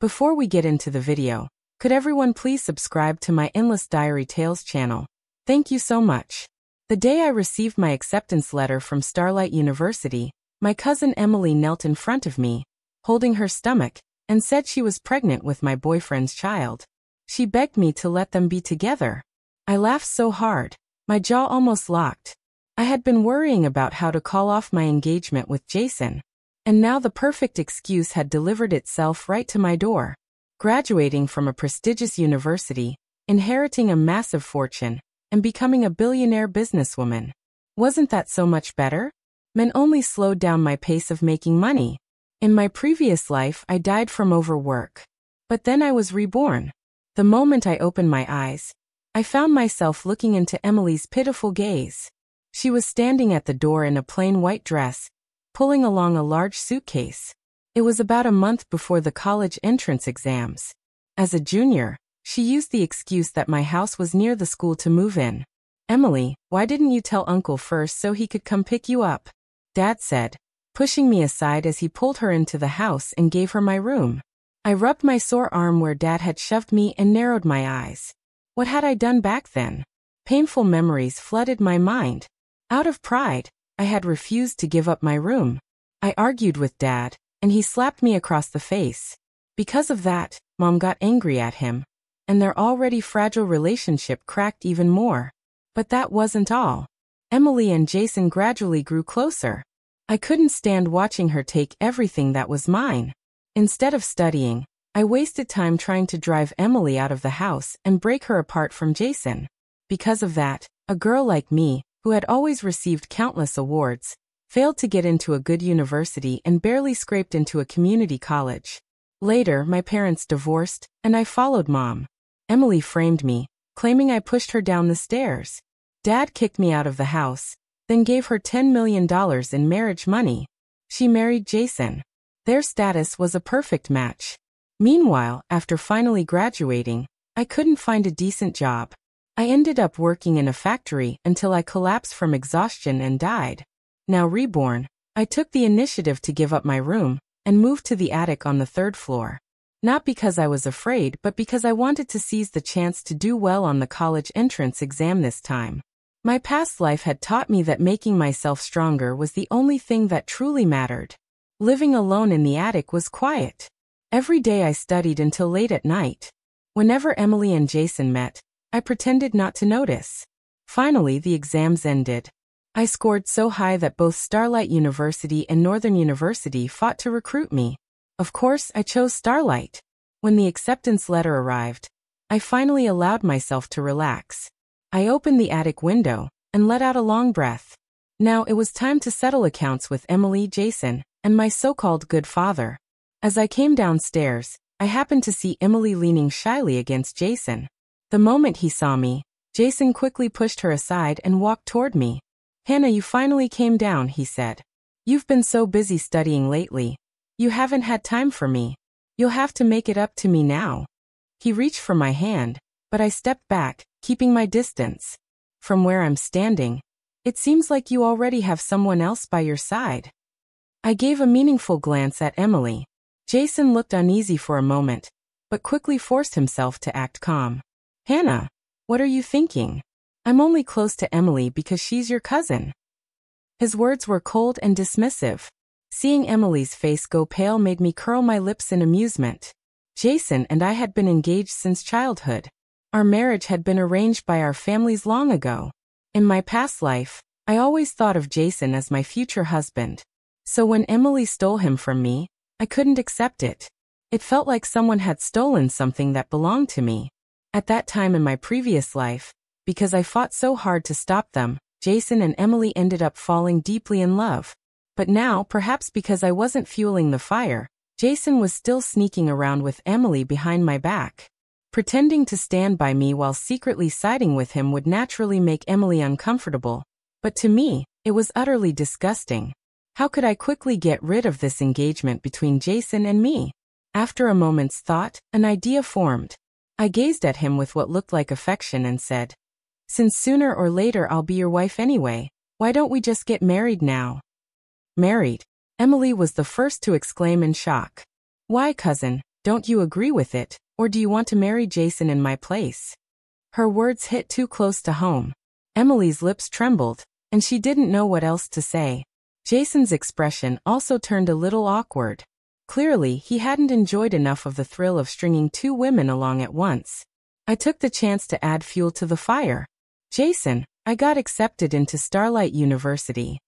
Before we get into the video, could everyone please subscribe to my Endless Diary Tales channel? Thank you so much. The day I received my acceptance letter from Starlight University, my cousin Emily knelt in front of me, holding her stomach, and said she was pregnant with my boyfriend's child. She begged me to let them be together. I laughed so hard, my jaw almost locked. I had been worrying about how to call off my engagement with Jason. And now the perfect excuse had delivered itself right to my door. Graduating from a prestigious university, inheriting a massive fortune, and becoming a billionaire businesswoman. Wasn't that so much better? Men only slowed down my pace of making money. In my previous life, I died from overwork. But then I was reborn. The moment I opened my eyes, I found myself looking into Emily's pitiful gaze. She was standing at the door in a plain white dress, pulling along a large suitcase. It was about a month before the college entrance exams. As a junior, she used the excuse that my house was near the school to move in. "Emily, why didn't you tell Uncle first so he could come pick you up?" Dad said, pushing me aside as he pulled her into the house and gave her my room. I rubbed my sore arm where Dad had shoved me and narrowed my eyes. What had I done back then? Painful memories flooded my mind. Out of pride, I had refused to give up my room. I argued with Dad, and he slapped me across the face. Because of that, Mom got angry at him, and their already fragile relationship cracked even more. But that wasn't all. Emily and Jason gradually grew closer. I couldn't stand watching her take everything that was mine. Instead of studying, I wasted time trying to drive Emily out of the house and break her apart from Jason. Because of that, a girl like me, who had always received countless awards, failed to get into a good university and barely scraped into a community college. Later, my parents divorced, and I followed Mom. Emily framed me, claiming I pushed her down the stairs. Dad kicked me out of the house, then gave her $10 million in marriage money. She married Jason. Their status was a perfect match. Meanwhile, after finally graduating, I couldn't find a decent job. I ended up working in a factory until I collapsed from exhaustion and died. Now reborn, I took the initiative to give up my room and moved to the attic on the 3rd floor. Not because I was afraid, but because I wanted to seize the chance to do well on the college entrance exam this time. My past life had taught me that making myself stronger was the only thing that truly mattered. Living alone in the attic was quiet. Every day I studied until late at night. Whenever Emily and Jason met, I pretended not to notice. Finally, the exams ended. I scored so high that both Starlight University and Northern University fought to recruit me. Of course, I chose Starlight. When the acceptance letter arrived, I finally allowed myself to relax. I opened the attic window and let out a long breath. Now it was time to settle accounts with Emily, Jason, and my so-called good father. As I came downstairs, I happened to see Emily leaning shyly against Jason. The moment he saw me, Jason quickly pushed her aside and walked toward me. "Hannah, you finally came down," he said. "You've been so busy studying lately. You haven't had time for me. You'll have to make it up to me now." He reached for my hand, but I stepped back, keeping my distance. "From where I'm standing, it seems like you already have someone else by your side." I gave a meaningful glance at Emily. Jason looked uneasy for a moment, but quickly forced himself to act calm. "Hannah, what are you thinking? I'm only close to Emily because she's your cousin." His words were cold and dismissive. Seeing Emily's face go pale made me curl my lips in amusement. Jason and I had been engaged since childhood. Our marriage had been arranged by our families long ago. In my past life, I always thought of Jason as my future husband. So when Emily stole him from me, I couldn't accept it. It felt like someone had stolen something that belonged to me. At that time in my previous life, because I fought so hard to stop them, Jason and Emily ended up falling deeply in love. But now, perhaps because I wasn't fueling the fire, Jason was still sneaking around with Emily behind my back. Pretending to stand by me while secretly siding with him would naturally make Emily uncomfortable. But to me, it was utterly disgusting. How could I quickly get rid of this engagement between Jason and me? After a moment's thought, an idea formed. I gazed at him with what looked like affection and said, "Since sooner or later I'll be your wife anyway, why don't we just get married now?" "Married?" Emily was the first to exclaim in shock. "Why, cousin? Don't you agree with it, or do you want to marry Jason in my place? Her words hit too close to home. Emily's lips trembled, and she didn't know what else to say. Jason's expression also turned a little awkward. Clearly, he hadn't enjoyed enough of the thrill of stringing two women along at once. I took the chance to add fuel to the fire. Jason, I got accepted into Starlight University.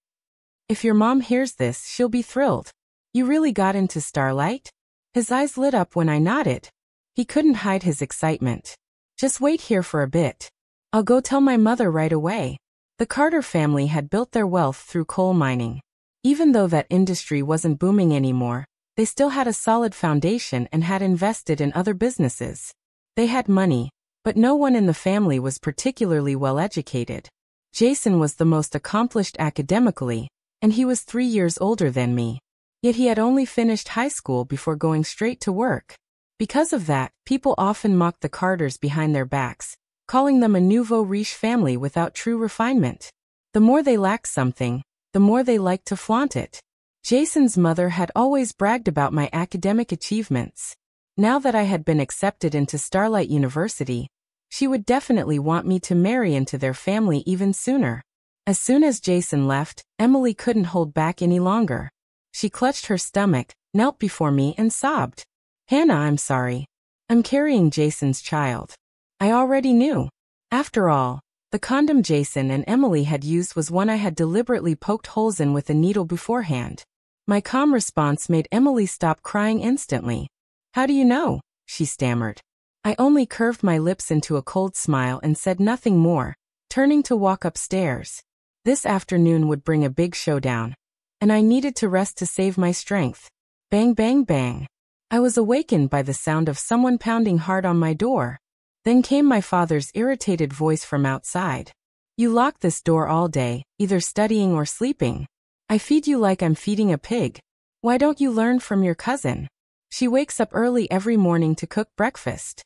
If your mom hears this, she'll be thrilled. You really got into Starlight? His eyes lit up when I nodded. He couldn't hide his excitement. Just wait here for a bit. I'll go tell my mother right away. The Carter family had built their wealth through coal mining. Even though that industry wasn't booming anymore, they still had a solid foundation and had invested in other businesses. They had money, but no one in the family was particularly well educated. Jason was the most accomplished academically, and he was 3 years older than me. Yet he had only finished high school before going straight to work. Because of that, people often mocked the Carters behind their backs, calling them a nouveau riche family without true refinement. The more they lacked something, the more they liked to flaunt it. Jason's mother had always bragged about my academic achievements. Now that I had been accepted into Starlight University, she would definitely want me to marry into their family even sooner. As soon as Jason left, Emily couldn't hold back any longer. She clutched her stomach, knelt before me and sobbed. Hannah, I'm sorry. I'm carrying Jason's child. I already knew. After all, the condom Jason and Emily had used was one I had deliberately poked holes in with a needle beforehand. My calm response made Emily stop crying instantly. How do you know? She stammered. I only curved my lips into a cold smile and said nothing more, turning to walk upstairs. This afternoon would bring a big showdown, and I needed to rest to save my strength. Bang, bang, bang. I was awakened by the sound of someone pounding hard on my door. Then came my father's irritated voice from outside. You lock this door all day, either studying or sleeping. I feed you like I'm feeding a pig. Why don't you learn from your cousin? She wakes up early every morning to cook breakfast.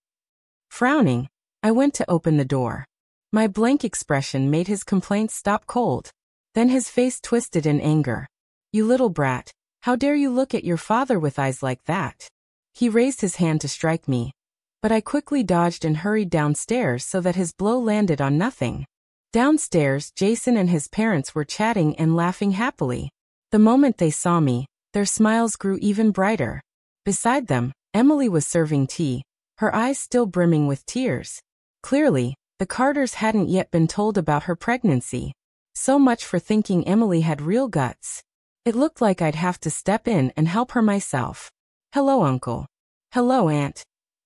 Frowning, I went to open the door. My blank expression made his complaints stop cold. Then his face twisted in anger. You little brat, how dare you look at your father with eyes like that? He raised his hand to strike me, but I quickly dodged and hurried downstairs so that his blow landed on nothing. Downstairs, Jason and his parents were chatting and laughing happily. The moment they saw me, their smiles grew even brighter. Beside them, Emily was serving tea, her eyes still brimming with tears. Clearly, the Carters hadn't yet been told about her pregnancy. So much for thinking Emily had real guts. It looked like I'd have to step in and help her myself. Hello, Uncle. Hello, Aunt.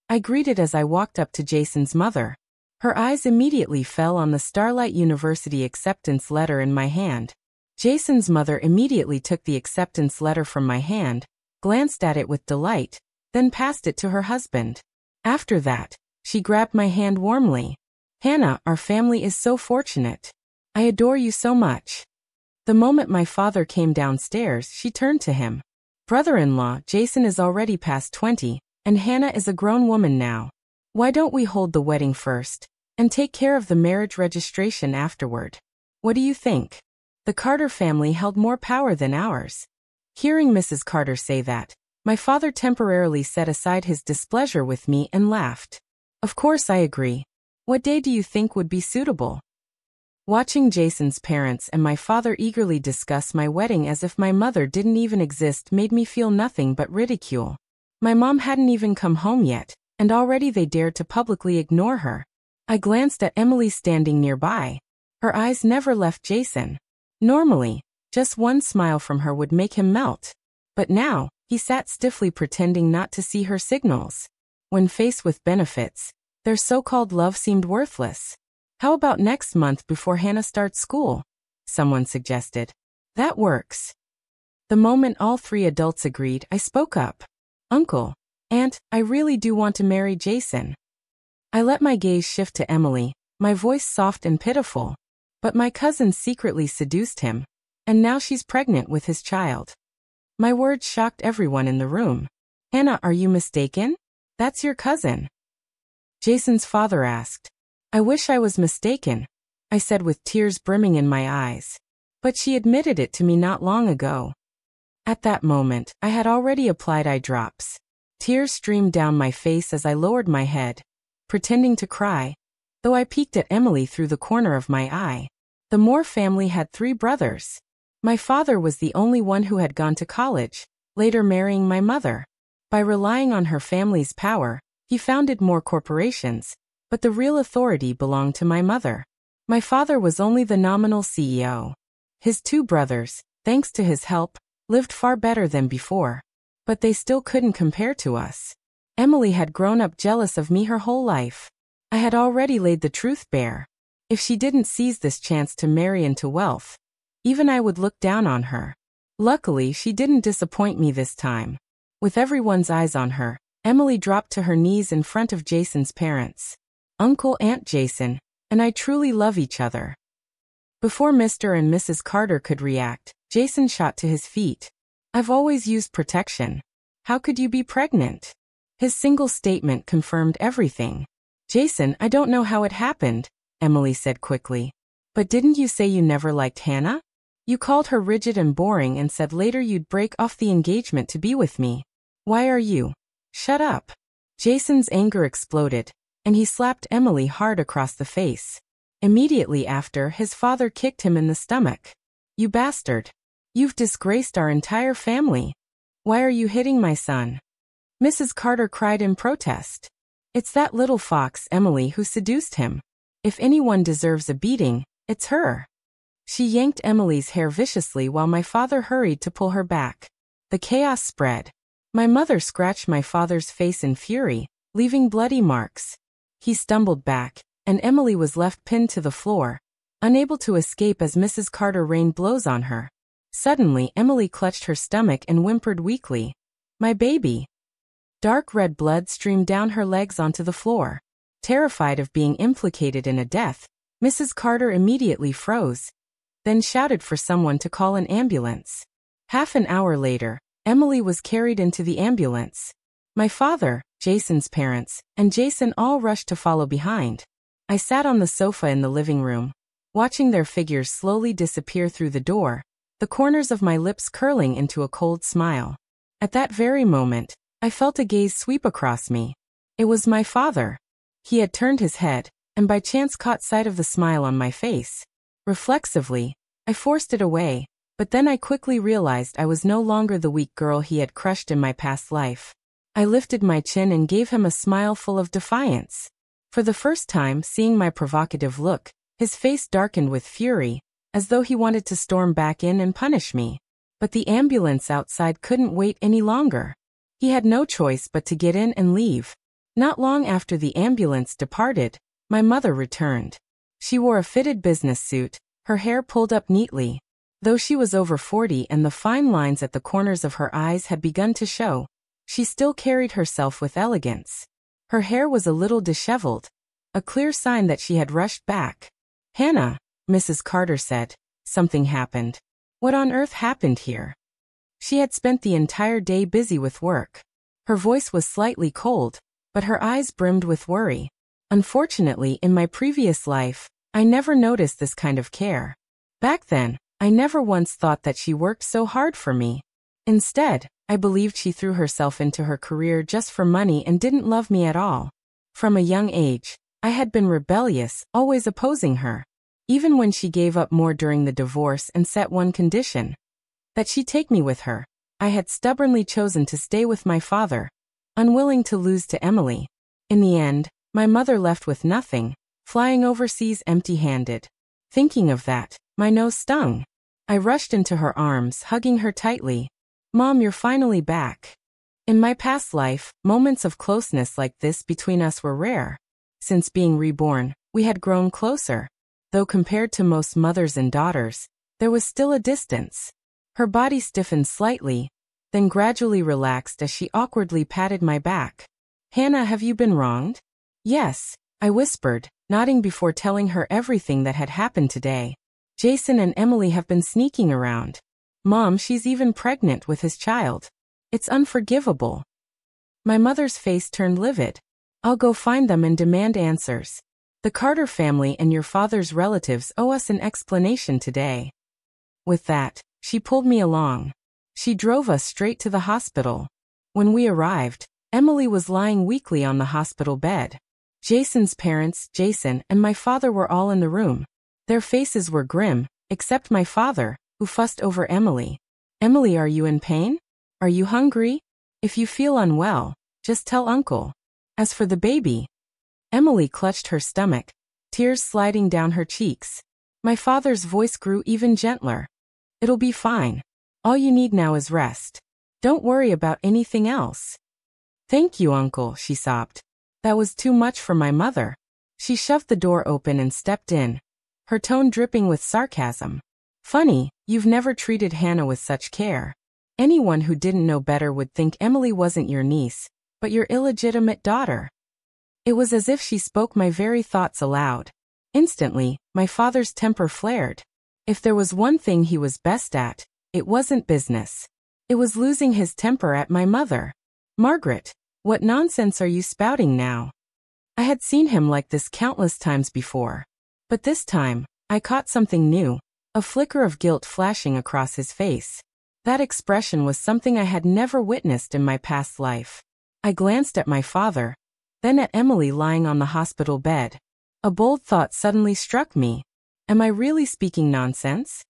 I greeted as I walked up to Jason's mother. Her eyes immediately fell on the Starlight University acceptance letter in my hand. Jason's mother immediately took the acceptance letter from my hand, glanced at it with delight, then passed it to her husband. After that, she grabbed my hand warmly. Hannah, our family is so fortunate. I adore you so much. The moment my father came downstairs, she turned to him. Brother-in-law, Jason is already past 20, and Hannah is a grown woman now. Why don't we hold the wedding first, and take care of the marriage registration afterward? What do you think? The Carter family held more power than ours. Hearing Mrs. Carter say that, my father temporarily set aside his displeasure with me and laughed. Of course I agree. What day do you think would be suitable? Watching Jason's parents and my father eagerly discuss my wedding as if my mother didn't even exist made me feel nothing but ridicule. My mom hadn't even come home yet, and already they dared to publicly ignore her. I glanced at Emily standing nearby. Her eyes never left Jason. Normally, just one smile from her would make him melt. But now, he sat stiffly pretending not to see her signals. When faced with benefits, their so-called love seemed worthless. How about next month before Hannah starts school? Someone suggested. That works. The moment all three adults agreed, I spoke up. Uncle, Aunt, I really do want to marry Jason. I let my gaze shift to Emily, my voice soft and pitiful. But my cousin secretly seduced him, and now she's pregnant with his child. My words shocked everyone in the room. Hannah, are you mistaken? That's your cousin. Jason's father asked. I wish I was mistaken, I said with tears brimming in my eyes. But she admitted it to me not long ago. At that moment, I had already applied eye drops. Tears streamed down my face as I lowered my head, pretending to cry, though I peeked at Emily through the corner of my eye. The Moore family had 3 brothers. My father was the only one who had gone to college, later marrying my mother. By relying on her family's power, he founded Moore corporations, but the real authority belonged to my mother. My father was only the nominal CEO. His 2 brothers, thanks to his help, lived far better than before. But they still couldn't compare to us. Emily had grown up jealous of me her whole life. I had already laid the truth bare. If she didn't seize this chance to marry into wealth, even I would look down on her. Luckily, she didn't disappoint me this time. With everyone's eyes on her, Emily dropped to her knees in front of Jason's parents. Uncle, Aunt Jason, and I truly love each other. Before Mr. and Mrs. Carter could react, Jason shot to his feet. I've always used protection. How could you be pregnant? His single statement confirmed everything. Jason, I don't know how it happened, Emily said quickly. But didn't you say you never liked Hannah? You called her rigid and boring and said later you'd break off the engagement to be with me. Why are you? Shut up. Jason's anger exploded, and he slapped Emily hard across the face. Immediately after, his father kicked him in the stomach. You bastard. You've disgraced our entire family. Why are you hitting my son? Mrs. Carter cried in protest. It's that little fox, Emily, who seduced him. If anyone deserves a beating, it's her. She yanked Emily's hair viciously while my father hurried to pull her back. The chaos spread. My mother scratched my father's face in fury, leaving bloody marks. He stumbled back, and Emily was left pinned to the floor, unable to escape as Mrs. Carter rained blows on her. Suddenly, Emily clutched her stomach and whimpered weakly. My baby. Dark red blood streamed down her legs onto the floor. Terrified of being implicated in a death, Mrs. Carter immediately froze, then shouted for someone to call an ambulance. Half an hour later, Emily was carried into the ambulance. My father, Jason's parents, and Jason all rushed to follow behind. I sat on the sofa in the living room, watching their figures slowly disappear through the door, the corners of my lips curling into a cold smile. At that very moment, I felt a gaze sweep across me. It was my father. He had turned his head, and by chance caught sight of the smile on my face. Reflexively, I forced it away, but then I quickly realized I was no longer the weak girl he had crushed in my past life. I lifted my chin and gave him a smile full of defiance. For the first time, seeing my provocative look, his face darkened with fury, as though he wanted to storm back in and punish me. But the ambulance outside couldn't wait any longer. He had no choice but to get in and leave. Not long after the ambulance departed, my mother returned. She wore a fitted business suit, her hair pulled up neatly. Though she was over 40 and the fine lines at the corners of her eyes had begun to show, she still carried herself with elegance. Her hair was a little disheveled, a clear sign that she had rushed back. Hannah, Mrs. Carter said, something happened. What on earth happened here? She had spent the entire day busy with work. Her voice was slightly cold, but her eyes brimmed with worry. Unfortunately, in my previous life, I never noticed this kind of care. Back then, I never once thought that she worked so hard for me. Instead, I believed she threw herself into her career just for money and didn't love me at all. From a young age, I had been rebellious, always opposing her. Even when she gave up more during the divorce and set one condition, that she take me with her, I had stubbornly chosen to stay with my father, unwilling to lose to Emily. In the end, my mother left with nothing, flying overseas empty-handed. Thinking of that, my nose stung. I rushed into her arms, hugging her tightly. Mom, you're finally back. In my past life, moments of closeness like this between us were rare. Since being reborn, we had grown closer. Though compared to most mothers and daughters, there was still a distance. Her body stiffened slightly, then gradually relaxed as she awkwardly patted my back. Hannah, have you been wronged? Yes, I whispered, nodding before telling her everything that had happened today. Jason and Emily have been sneaking around. Mom, she's even pregnant with his child. It's unforgivable. My mother's face turned livid. I'll go find them and demand answers. The Carter family and your father's relatives owe us an explanation today. With that, she pulled me along. She drove us straight to the hospital. When we arrived, Emily was lying weakly on the hospital bed. Jason's parents, Jason, and my father were all in the room. Their faces were grim, except my father, who fussed over Emily. Emily, are you in pain? Are you hungry? If you feel unwell, just tell Uncle. As for the baby, Emily clutched her stomach, tears sliding down her cheeks. My father's voice grew even gentler. It'll be fine. All you need now is rest. Don't worry about anything else. Thank you, Uncle, she sobbed. That was too much for my mother. She shoved the door open and stepped in, her tone dripping with sarcasm. Funny, you've never treated Hannah with such care. Anyone who didn't know better would think Emily wasn't your niece, but your illegitimate daughter. It was as if she spoke my very thoughts aloud. Instantly, my father's temper flared. If there was one thing he was best at, it wasn't business. It was losing his temper at my mother. Margaret, what nonsense are you spouting now? I had seen him like this countless times before. But this time, I caught something new, a flicker of guilt flashing across his face. That expression was something I had never witnessed in my past life. I glanced at my father, then at Emily lying on the hospital bed. A bold thought suddenly struck me. Am I really speaking nonsense?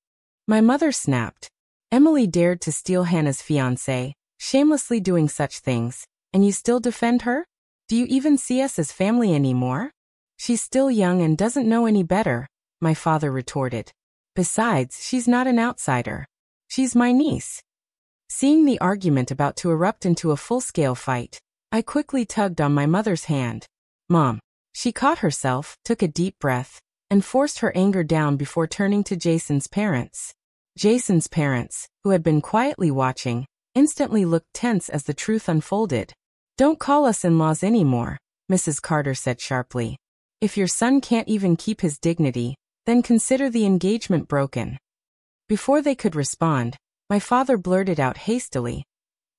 My mother snapped. Emily dared to steal Hannah's fiancé, shamelessly doing such things, and you still defend her? Do you even see us as family anymore? She's still young and doesn't know any better, my father retorted. Besides, she's not an outsider. She's my niece. Seeing the argument about to erupt into a full-scale fight, I quickly tugged on my mother's hand. Mom. She caught herself, took a deep breath, and forced her anger down before turning to Jason's parents. Jason's parents, who had been quietly watching, instantly looked tense as the truth unfolded. Don't call us in-laws anymore, Mrs. Carter said sharply. If your son can't even keep his dignity, then consider the engagement broken. Before they could respond, my father blurted out hastily.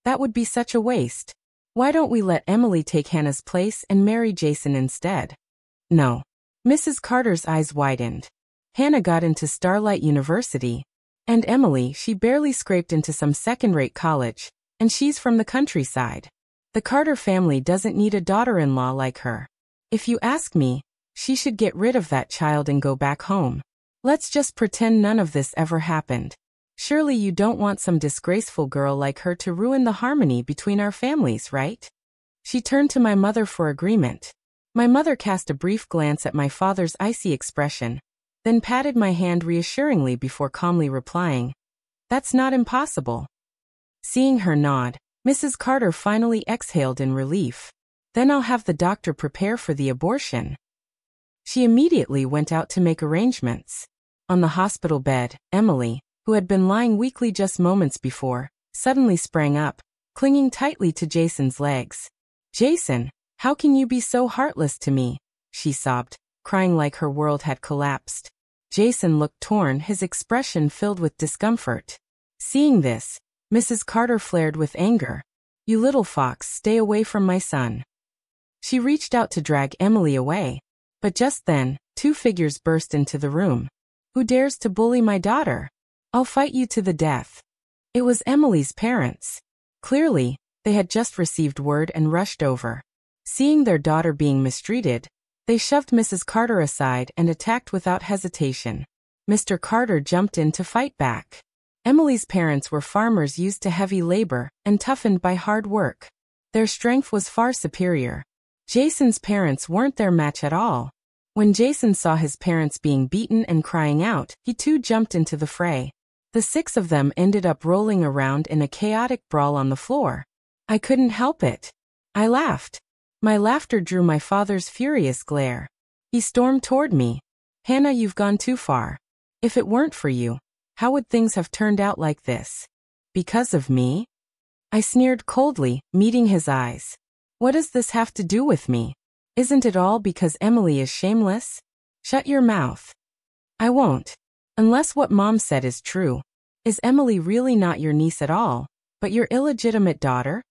That would be such a waste. Why don't we let Emily take Hannah's place and marry Jason instead? No. Mrs. Carter's eyes widened. Hannah got into Starlight University. And Emily, she barely scraped into some second-rate college, and she's from the countryside. The Carter family doesn't need a daughter-in-law like her. If you ask me, she should get rid of that child and go back home. Let's just pretend none of this ever happened. Surely you don't want some disgraceful girl like her to ruin the harmony between our families, right? She turned to my mother for agreement. My mother cast a brief glance at my father's icy expression, then patted my hand reassuringly before calmly replying, That's not impossible. Seeing her nod, Mrs. Carter finally exhaled in relief. Then I'll have the doctor prepare for the abortion. She immediately went out to make arrangements. On the hospital bed, Emily, who had been lying weakly just moments before, suddenly sprang up, clinging tightly to Jason's legs. Jason, how can you be so heartless to me? She sobbed, crying like her world had collapsed. Jason looked torn, his expression filled with discomfort. Seeing this, Mrs. Carter flared with anger. You little fox, stay away from my son. She reached out to drag Emily away. But just then, two figures burst into the room. Who dares to bully my daughter? I'll fight you to the death. It was Emily's parents. Clearly, they had just received word and rushed over. Seeing their daughter being mistreated, they shoved Mrs. Carter aside and attacked without hesitation. Mr. Carter jumped in to fight back. Emily's parents were farmers used to heavy labor and toughened by hard work. Their strength was far superior. Jason's parents weren't their match at all. When Jason saw his parents being beaten and crying out, he too jumped into the fray. The six of them ended up rolling around in a chaotic brawl on the floor. I couldn't help it. I laughed. My laughter drew my father's furious glare. He stormed toward me. Hannah, you've gone too far. If it weren't for you, how would things have turned out like this? Because of me? I sneered coldly, meeting his eyes. What does this have to do with me? Isn't it all because Emily is shameless? Shut your mouth. I won't. Unless what Mom said is true. Is Emily really not your niece at all, but your illegitimate daughter?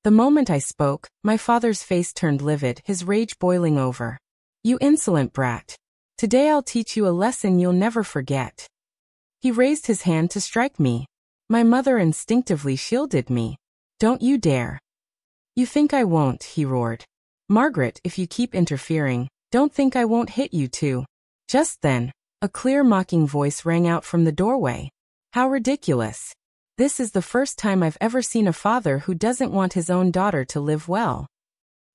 The moment I spoke, my father's face turned livid, his rage boiling over. You insolent brat. Today I'll teach you a lesson you'll never forget. He raised his hand to strike me. My mother instinctively shielded me. Don't you dare. You think I won't, he roared. Margaret, if you keep interfering, don't think I won't hit you too. Just then, a clear mocking voice rang out from the doorway. How ridiculous. This is the first time I've ever seen a father who doesn't want his own daughter to live well.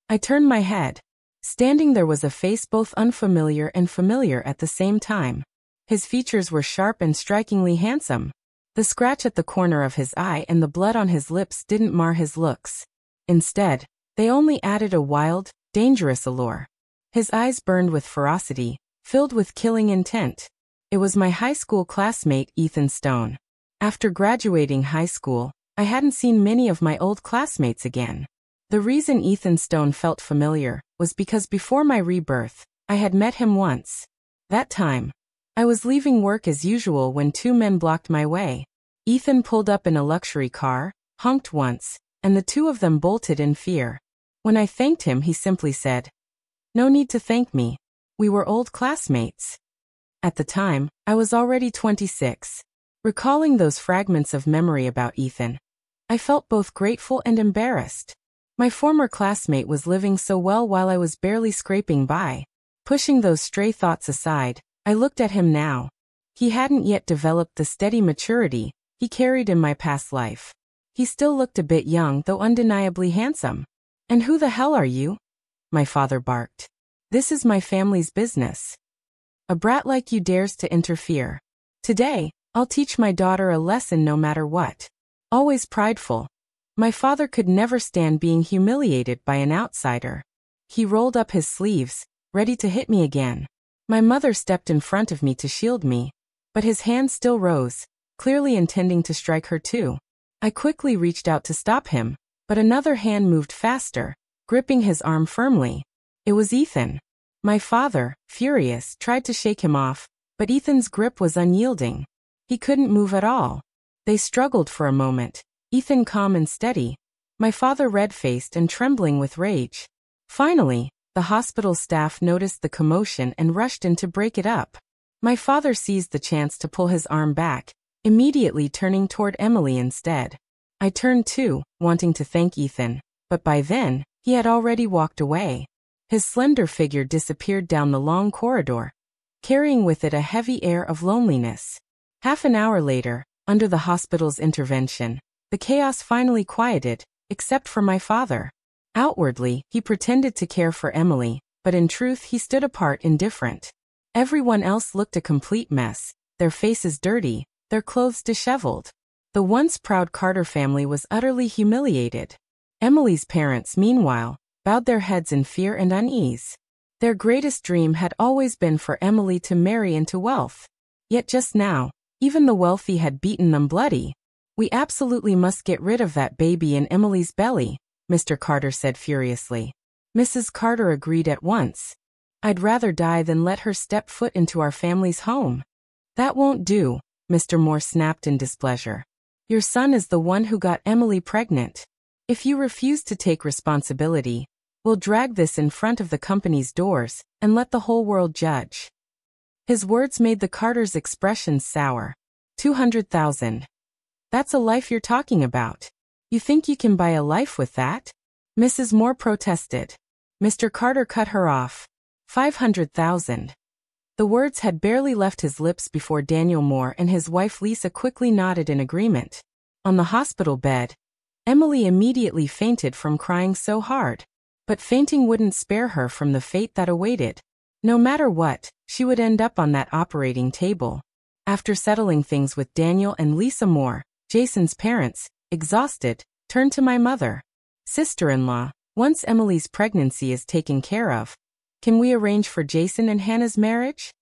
I turned my head. Standing there was a face both unfamiliar and familiar at the same time. His features were sharp and strikingly handsome. The scratch at the corner of his eye and the blood on his lips didn't mar his looks. Instead, they only added a wild, dangerous allure. His eyes burned with ferocity, filled with killing intent. It was my high school classmate, Ethan Stone. After graduating high school, I hadn't seen many of my old classmates again. The reason Ethan Stone felt familiar was because before my rebirth, I had met him once. That time, I was leaving work as usual when two men blocked my way. Ethan pulled up in a luxury car, honked once, and the two of them bolted in fear. When I thanked him, he simply said, "No need to thank me. We were old classmates." At the time, I was already 26. Recalling those fragments of memory about Ethan, I felt both grateful and embarrassed. My former classmate was living so well while I was barely scraping by. Pushing those stray thoughts aside, I looked at him now. He hadn't yet developed the steady maturity he carried in my past life. He still looked a bit young, though undeniably handsome. "And who the hell are you?" my father barked. "This is my family's business. A brat like you dares to interfere. Today, I'll teach my daughter a lesson no matter what." Always prideful, my father could never stand being humiliated by an outsider. He rolled up his sleeves, ready to hit me again. My mother stepped in front of me to shield me, but his hand still rose, clearly intending to strike her too. I quickly reached out to stop him, but another hand moved faster, gripping his arm firmly. It was Ethan. My father, furious, tried to shake him off, but Ethan's grip was unyielding. He couldn't move at all. They struggled for a moment, Ethan calm and steady, my father red-faced and trembling with rage. Finally, the hospital staff noticed the commotion and rushed in to break it up. My father seized the chance to pull his arm back, immediately turning toward Emily instead. I turned too, wanting to thank Ethan, but by then, he had already walked away. His slender figure disappeared down the long corridor, carrying with it a heavy air of loneliness. Half an hour later, under the hospital's intervention, the chaos finally quieted, except for my father. Outwardly, he pretended to care for Emily, but in truth he stood apart indifferent. Everyone else looked a complete mess, their faces dirty, their clothes disheveled. The once proud Carter family was utterly humiliated. Emily's parents, meanwhile, bowed their heads in fear and unease. Their greatest dream had always been for Emily to marry into wealth. Yet just now, even the wealthy had beaten them bloody. "We absolutely must get rid of that baby in Emily's belly," Mr. Carter said furiously. Mrs. Carter agreed at once. "I'd rather die than let her step foot into our family's home." "That won't do," Mr. Moore snapped in displeasure. "Your son is the one who got Emily pregnant. If you refuse to take responsibility, we'll drag this in front of the company's doors and let the whole world judge." His words made the Carters' expressions sour. 200,000. That's a life you're talking about. You think you can buy a life with that? Mrs. Moore protested. Mr. Carter cut her off. 500,000. The words had barely left his lips before Daniel Moore and his wife Lisa quickly nodded in agreement. On the hospital bed, Emily immediately fainted from crying so hard. But fainting wouldn't spare her from the fate that awaited. No matter what, she would end up on that operating table. After settling things with Daniel and Lisa Moore, Jason's parents, exhausted, turned to my mother. "Sister-in-law, once Emily's pregnancy is taken care of, can we arrange for Jason and Hannah's marriage?"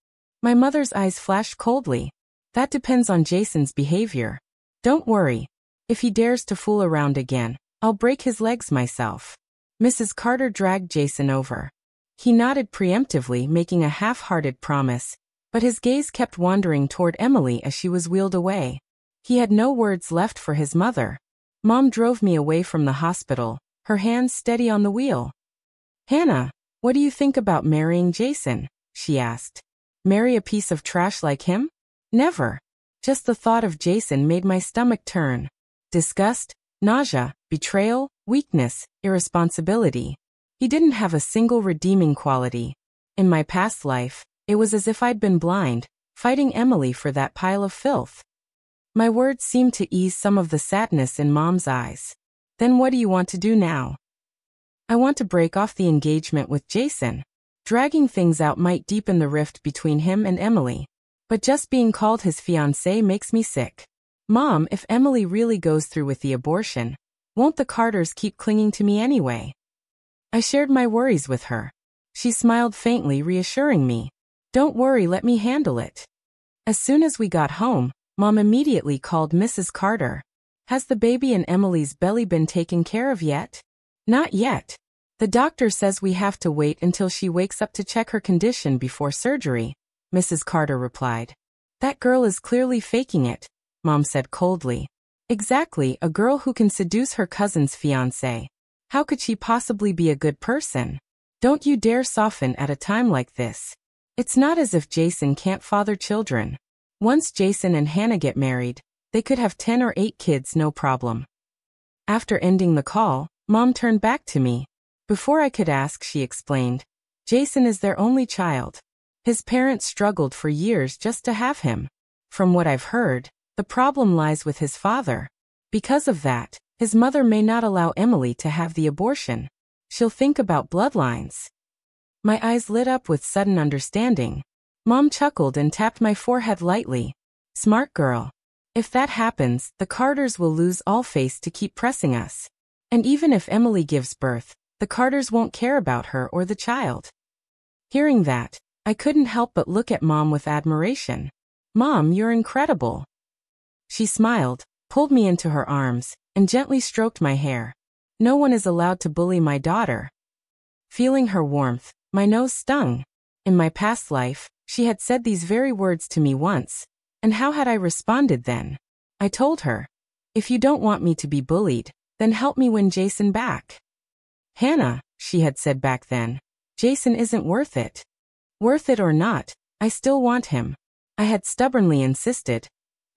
My mother's eyes flashed coldly. "That depends on Jason's behavior. Don't worry. If he dares to fool around again, I'll break his legs myself." Mrs. Carter dragged Jason over. He nodded preemptively, making a half-hearted promise, but his gaze kept wandering toward Emily as she was wheeled away. He had no words left for his mother. Mom drove me away from the hospital, her hands steady on the wheel. "Hannah, what do you think about marrying Jason?" she asked. "Marry a piece of trash like him? Never." Just the thought of Jason made my stomach turn. Disgust, Nausea, betrayal, weakness, irresponsibility. He didn't have a single redeeming quality. In my past life, it was as if I'd been blind, fighting Emily for that pile of filth. My words seemed to ease some of the sadness in Mom's eyes. Then what do you want to do now? I want to break off the engagement with Jason. Dragging things out might deepen the rift between him and Emily. But just being called his fiancé makes me sick. Mom, if Emily really goes through with the abortion, won't the Carters keep clinging to me anyway? I shared my worries with her. She smiled faintly, reassuring me. Don't worry, let me handle it. As soon as we got home, Mom immediately called Mrs. Carter. Has the baby in Emily's belly been taken care of yet? Not yet. The doctor says we have to wait until she wakes up to check her condition before surgery, Mrs. Carter replied. That girl is clearly faking it, Mom said coldly. Exactly, a girl who can seduce her cousin's fiancé. How could she possibly be a good person? Don't you dare soften at a time like this. It's not as if Jason can't father children. Once Jason and Hannah get married, they could have 10 or 8 kids, no problem. After ending the call, Mom turned back to me. Before I could ask, she explained. Jason is their only child. His parents struggled for years just to have him. From what I've heard, the problem lies with his father. Because of that, his mother may not allow Emily to have the abortion. She'll think about bloodlines. My eyes lit up with sudden understanding. Mom chuckled and tapped my forehead lightly. Smart girl. If that happens, the Carters will lose all face to keep pressing us. And even if Emily gives birth, the Carters won't care about her or the child. Hearing that, I couldn't help but look at Mom with admiration. Mom, you're incredible. She smiled, pulled me into her arms, and gently stroked my hair. No one is allowed to bully my daughter. Feeling her warmth, my nose stung. In my past life, she had said these very words to me once. And how had I responded then? I told her, if you don't want me to be bullied, then help me win Jason back. Hannah, she had said back then, Jason isn't worth it. Worth it or not, I still want him. I had stubbornly insisted,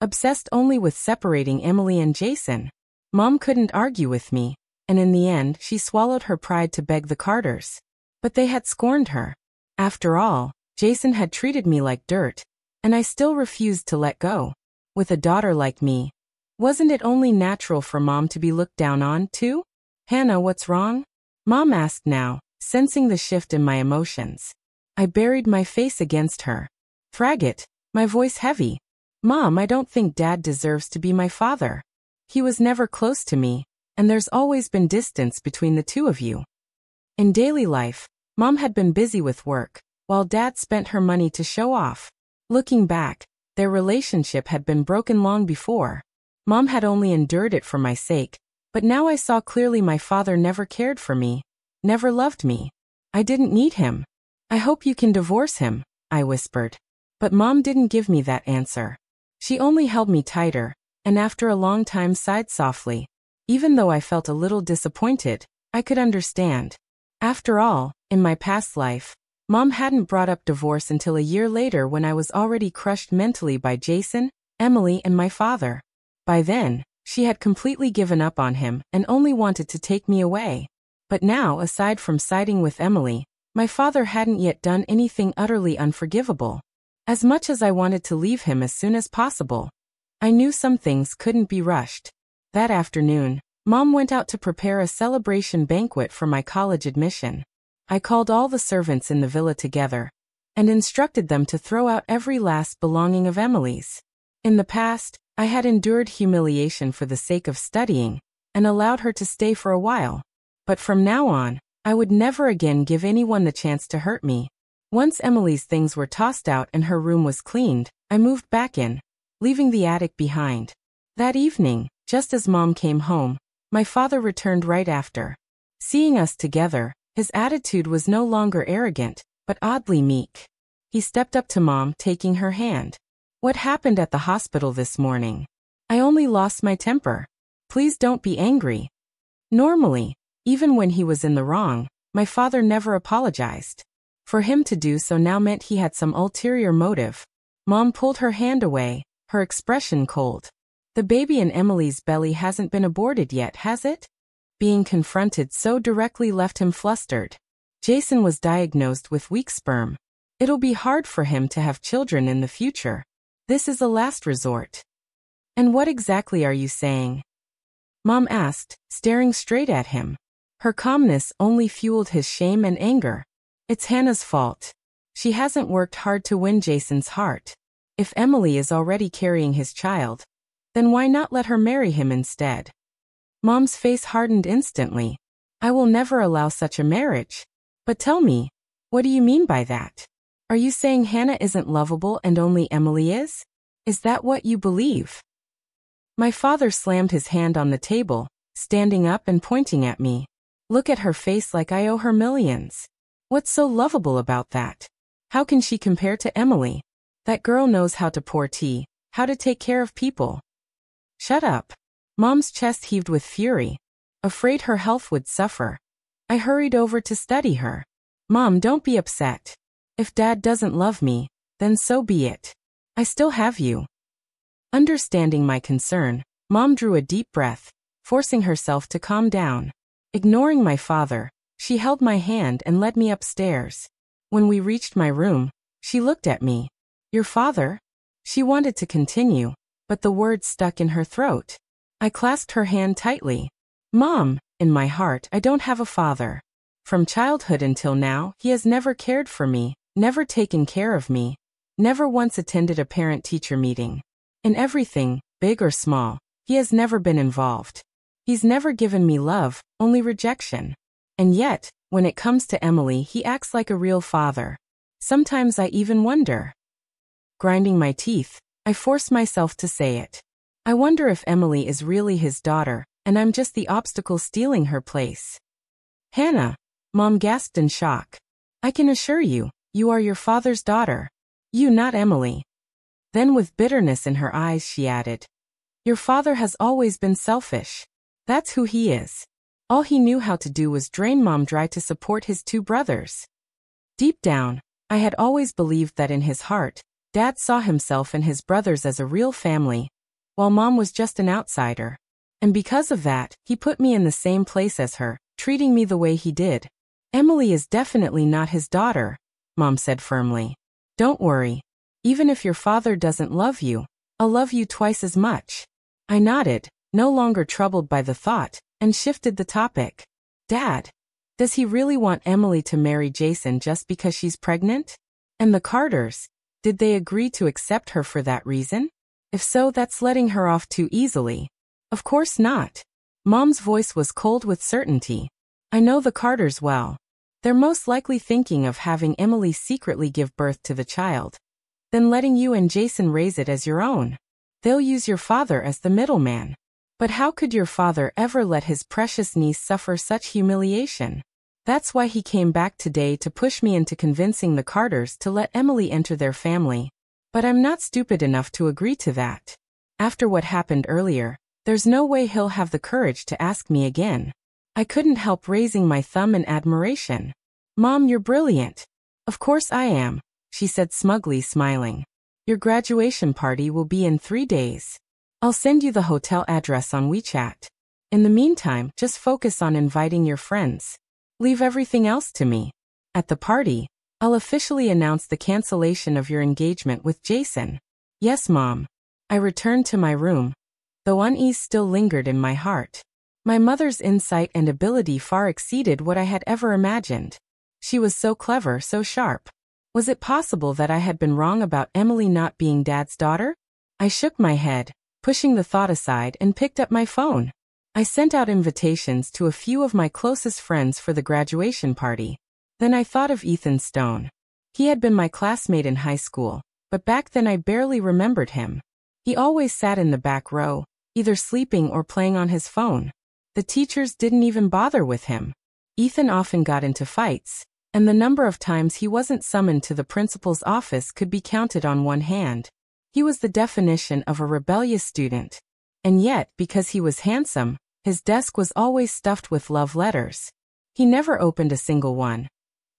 obsessed only with separating Emily and Jason. Mom couldn't argue with me, and in the end she swallowed her pride to beg the Carters. But they had scorned her. After all, Jason had treated me like dirt, and I still refused to let go. With a daughter like me, wasn't it only natural for Mom to be looked down on, too? Hannah, what's wrong? Mom asked now, sensing the shift in my emotions. I buried my face against her. Fraggot, my voice heavy. Mom, I don't think Dad deserves to be my father. He was never close to me, and there's always been distance between the two of you. In daily life, Mom had been busy with work, while Dad spent her money to show off. Looking back, their relationship had been broken long before. Mom had only endured it for my sake, but now I saw clearly my father never cared for me, never loved me. I didn't need him. I hope you can divorce him, I whispered. But Mom didn't give me that answer. She only held me tighter, and after a long time sighed softly. Even though I felt a little disappointed, I could understand. After all, in my past life, Mom hadn't brought up divorce until a year later when I was already crushed mentally by Jason, Emily, and my father. By then, she had completely given up on him and only wanted to take me away. But now, aside from siding with Emily, my father hadn't yet done anything utterly unforgivable. As much as I wanted to leave him as soon as possible, I knew some things couldn't be rushed. That afternoon, Mom went out to prepare a celebration banquet for my college admission. I called all the servants in the villa together and instructed them to throw out every last belonging of Emily's. In the past, I had endured humiliation for the sake of studying and allowed her to stay for a while. But from now on, I would never again give anyone the chance to hurt me. Once Emily's things were tossed out and her room was cleaned, I moved back in, leaving the attic behind. That evening, just as Mom came home, my father returned right after. Seeing us together, his attitude was no longer arrogant, but oddly meek. He stepped up to Mom, taking her hand. What happened at the hospital this morning? I only lost my temper. Please don't be angry. Normally, even when he was in the wrong, my father never apologized. For him to do so now meant he had some ulterior motive. Mom pulled her hand away, her expression cold. The baby in Emily's belly hasn't been aborted yet, has it? Being confronted so directly left him flustered. Jason was diagnosed with weak sperm. It'll be hard for him to have children in the future. This is a last resort. And what exactly are you saying? Mom asked, staring straight at him. Her calmness only fueled his shame and anger. It's Hannah's fault. She hasn't worked hard to win Jason's heart. If Emily is already carrying his child, then why not let her marry him instead? Mom's face hardened instantly. I will never allow such a marriage. But tell me, what do you mean by that? Are you saying Hannah isn't lovable and only Emily is? Is that what you believe? My father slammed his hand on the table, standing up and pointing at me. Look at her face like I owe her millions. What's so lovable about that? How can she compare to Emily? That girl knows how to pour tea, how to take care of people. Shut up. Mom's chest heaved with fury. Afraid her health would suffer, I hurried over to steady her. Mom, don't be upset. If Dad doesn't love me, then so be it. I still have you. Understanding my concern, Mom drew a deep breath, forcing herself to calm down. Ignoring my father, she held my hand and led me upstairs. When we reached my room, she looked at me. Your father? She wanted to continue, but the words stuck in her throat. I clasped her hand tightly. Mom, in my heart, I don't have a father. From childhood until now, he has never cared for me, never taken care of me, never once attended a parent-teacher meeting. In everything, big or small, he has never been involved. He's never given me love, only rejection. And yet, when it comes to Emily, he acts like a real father. Sometimes I even wonder. Grinding my teeth, I force myself to say it. I wonder if Emily is really his daughter, and I'm just the obstacle stealing her place. Hannah, Mom gasped in shock. I can assure you, you are your father's daughter. You, not Emily. Then with bitterness in her eyes, she added, your father has always been selfish. That's who he is. All he knew how to do was drain Mom dry to support his two brothers. Deep down, I had always believed that in his heart, Dad saw himself and his brothers as a real family, while Mom was just an outsider. And because of that, he put me in the same place as her, treating me the way he did. Emily is definitely not his daughter, Mom said firmly. Don't worry. Even if your father doesn't love you, I'll love you twice as much. I nodded, no longer troubled by the thought, and shifted the topic. Dad, does he really want Emily to marry Jason just because she's pregnant? And the Carters, did they agree to accept her for that reason? If so, that's letting her off too easily. Of course not. Mom's voice was cold with certainty. I know the Carters well. They're most likely thinking of having Emily secretly give birth to the child, then letting you and Jason raise it as your own. They'll use your father as the middleman. But how could your father ever let his precious niece suffer such humiliation? That's why he came back today to push me into convincing the Carters to let Emily enter their family. But I'm not stupid enough to agree to that. After what happened earlier, there's no way he'll have the courage to ask me again. I couldn't help raising my thumb in admiration. Mom, you're brilliant. Of course I am, she said smugly, smiling. Your graduation party will be in 3 days. I'll send you the hotel address on WeChat. In the meantime, just focus on inviting your friends. Leave everything else to me. At the party, I'll officially announce the cancellation of your engagement with Jason. Yes, Mom. I returned to my room, though unease still lingered in my heart. My mother's insight and ability far exceeded what I had ever imagined. She was so clever, so sharp. Was it possible that I had been wrong about Emily not being Dad's daughter? I shook my head, pushing the thought aside, and picked up my phone. I sent out invitations to a few of my closest friends for the graduation party. Then I thought of Ethan Stone. He had been my classmate in high school, but back then I barely remembered him. He always sat in the back row, either sleeping or playing on his phone. The teachers didn't even bother with him. Ethan often got into fights, and the number of times he wasn't summoned to the principal's office could be counted on one hand. He was the definition of a rebellious student. And yet, because he was handsome, his desk was always stuffed with love letters. He never opened a single one,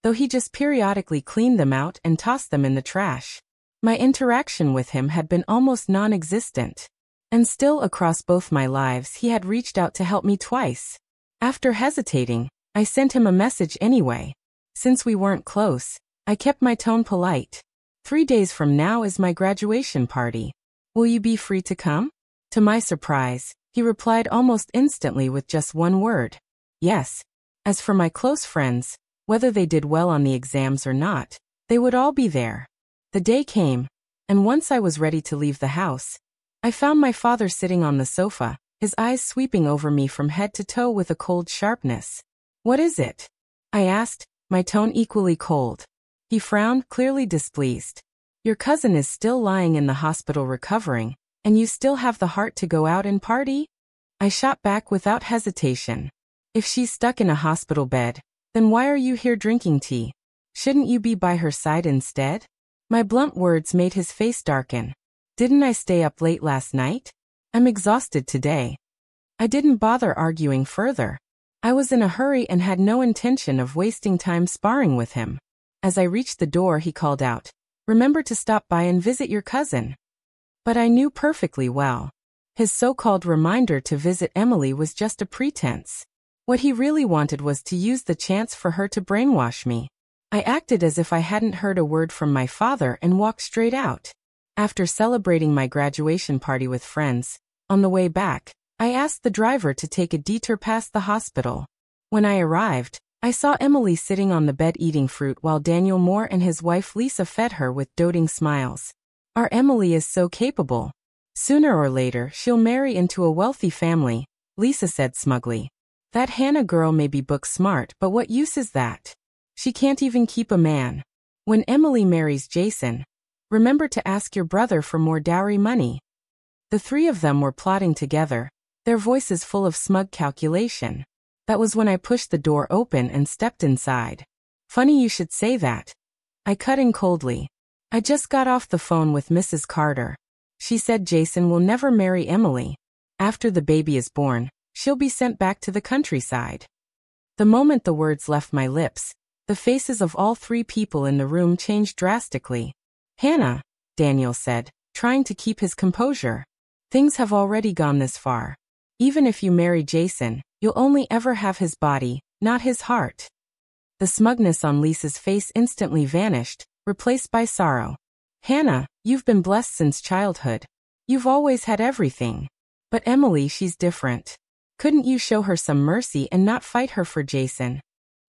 though he just periodically cleaned them out and tossed them in the trash. My interaction with him had been almost non-existent. And still across both my lives he had reached out to help me twice. After hesitating, I sent him a message anyway. Since we weren't close, I kept my tone polite. 3 days from now is my graduation party. Will you be free to come? To my surprise, he replied almost instantly with just one word. Yes. As for my close friends, whether they did well on the exams or not, they would all be there. The day came, and once I was ready to leave the house, I found my father sitting on the sofa, his eyes sweeping over me from head to toe with a cold sharpness. What is it? I asked, my tone equally cold. He frowned, clearly displeased. Your cousin is still lying in the hospital recovering, and you still have the heart to go out and party? I shot back without hesitation. If she's stuck in a hospital bed, then why are you here drinking tea? Shouldn't you be by her side instead? My blunt words made his face darken. Didn't I stay up late last night? I'm exhausted today. I didn't bother arguing further. I was in a hurry and had no intention of wasting time sparring with him. As I reached the door, he called out, "Remember to stop by and visit your cousin." But I knew perfectly well. His so-called reminder to visit Emily was just a pretense. What he really wanted was to use the chance for her to brainwash me. I acted as if I hadn't heard a word from my father and walked straight out. After celebrating my graduation party with friends, on the way back, I asked the driver to take a detour past the hospital. When I arrived, I saw Emily sitting on the bed eating fruit while Daniel Moore and his wife Lisa fed her with doting smiles. Our Emily is so capable. Sooner or later she'll marry into a wealthy family, Lisa said smugly. That Hannah girl may be book smart, but what use is that? She can't even keep a man. When Emily marries Jason, remember to ask your brother for more dowry money. The three of them were plotting together, their voices full of smug calculation. That was when I pushed the door open and stepped inside. Funny you should say that. I cut in coldly. I just got off the phone with Mrs. Carter. She said Jason will never marry Emily. After the baby is born, she'll be sent back to the countryside. The moment the words left my lips, the faces of all three people in the room changed drastically. Hannah, Daniel said, trying to keep his composure. Things have already gone this far. Even if you marry Jason, you'll only ever have his body, not his heart. The smugness on Lisa's face instantly vanished, replaced by sorrow. Hannah, you've been blessed since childhood. You've always had everything. But Emily, she's different. Couldn't you show her some mercy and not fight her for Jason?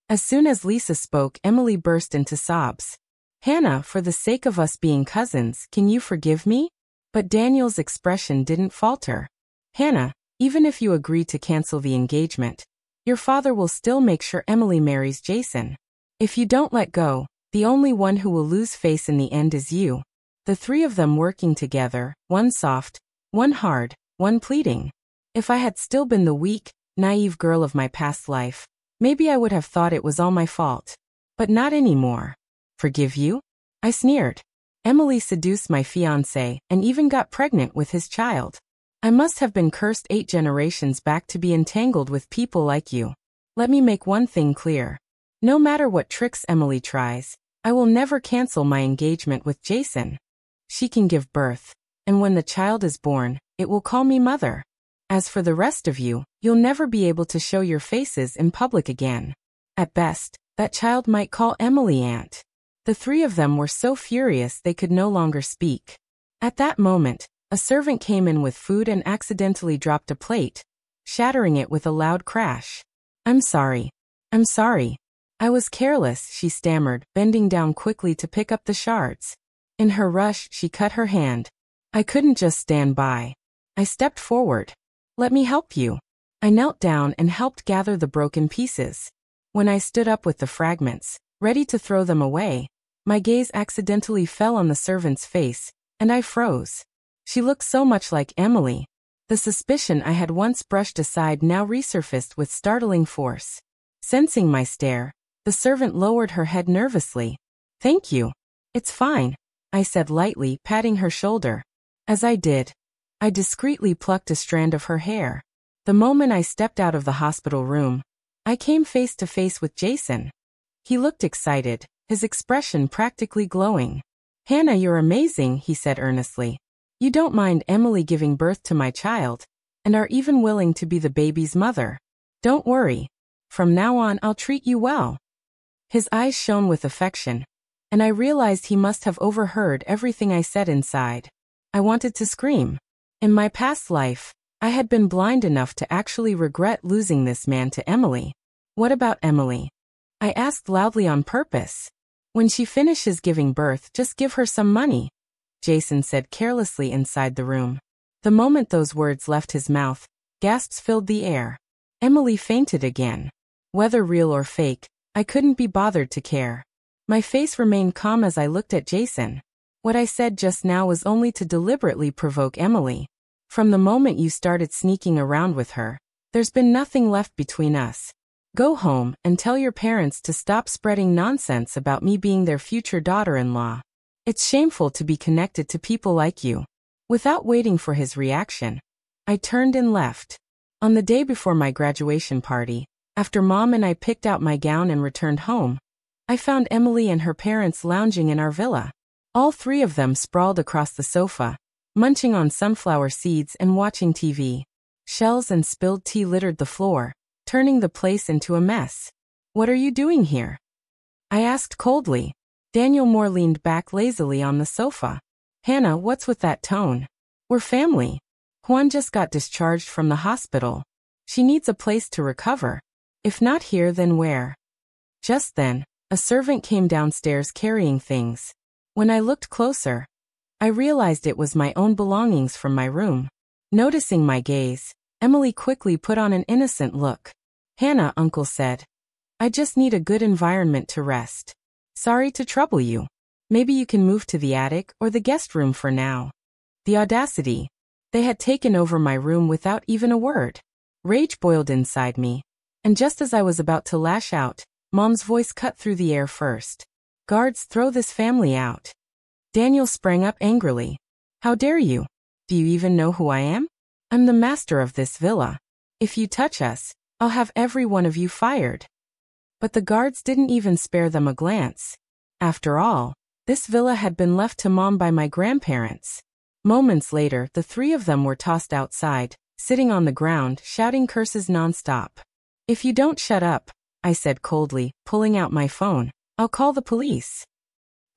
As soon as Lisa spoke, Emily burst into sobs. Hannah, for the sake of us being cousins, can you forgive me? But Daniel's expression didn't falter. Hannah, even if you agree to cancel the engagement, your father will still make sure Emily marries Jason. If you don't let go, the only one who will lose face in the end is you. The three of them working together, one soft, one hard, one pleading. If I had still been the weak, naive girl of my past life, maybe I would have thought it was all my fault. But not anymore. Forgive you? I sneered. Emily seduced my fiancé and even got pregnant with his child. I must have been cursed 8 generations back to be entangled with people like you. Let me make one thing clear. No matter what tricks Emily tries, I will never cancel my engagement with Jason. She can give birth, and when the child is born, it will call me mother. As for the rest of you, you'll never be able to show your faces in public again. At best, that child might call Emily aunt. The three of them were so furious they could no longer speak. At that moment, a servant came in with food and accidentally dropped a plate, shattering it with a loud crash. I'm sorry. I was careless, she stammered, bending down quickly to pick up the shards. In her rush, she cut her hand. I couldn't just stand by. I stepped forward. Let me help you. I knelt down and helped gather the broken pieces. When I stood up with the fragments, ready to throw them away, my gaze accidentally fell on the servant's face, and I froze. She looked so much like Emily. The suspicion I had once brushed aside now resurfaced with startling force. Sensing my stare, the servant lowered her head nervously. Thank you. It's fine, I said lightly, patting her shoulder. As I did, I discreetly plucked a strand of her hair. The moment I stepped out of the hospital room, I came face to face with Jason. He looked excited, his expression practically glowing. Hannah, you're amazing, he said earnestly. You don't mind Emily giving birth to my child, and are even willing to be the baby's mother. Don't worry. From now on I'll treat you well." His eyes shone with affection, and I realized he must have overheard everything I said inside. I wanted to scream. In my past life, I had been blind enough to actually regret losing this man to Emily. "What about Emily?" I asked loudly on purpose. "When she finishes giving birth, just give her some money," Jason said carelessly inside the room. The moment those words left his mouth, gasps filled the air. Emily fainted again. Whether real or fake, I couldn't be bothered to care. My face remained calm as I looked at Jason. What I said just now was only to deliberately provoke Emily. From the moment you started sneaking around with her, there's been nothing left between us. Go home and tell your parents to stop spreading nonsense about me being their future daughter-in-law. It's shameful to be connected to people like you." Without waiting for his reaction, I turned and left. On the day before my graduation party, after Mom and I picked out my gown and returned home, I found Emily and her parents lounging in our villa. All three of them sprawled across the sofa, munching on sunflower seeds and watching TV. Shells and spilled tea littered the floor, turning the place into a mess. "What are you doing here?" I asked coldly. Daniel Moore leaned back lazily on the sofa. "Hannah, what's with that tone? We're family. Juan just got discharged from the hospital. She needs a place to recover. If not here, then where?" Just then, a servant came downstairs carrying things. When I looked closer, I realized it was my own belongings from my room. Noticing my gaze, Emily quickly put on an innocent look. "Hannah," Uncle said, "I just need a good environment to rest. Sorry to trouble you. Maybe you can move to the attic or the guest room for now." The audacity. They had taken over my room without even a word. Rage boiled inside me, and just as I was about to lash out, Mom's voice cut through the air first. "Guards, throw this family out." Daniel sprang up angrily. "How dare you? Do you even know who I am? I'm the master of this villa. If you touch us, I'll have every one of you fired." But the guards didn't even spare them a glance. After all, this villa had been left to Mom by my grandparents. Moments later, the three of them were tossed outside, sitting on the ground, shouting curses nonstop. "If you don't shut up," I said coldly, pulling out my phone, "I'll call the police."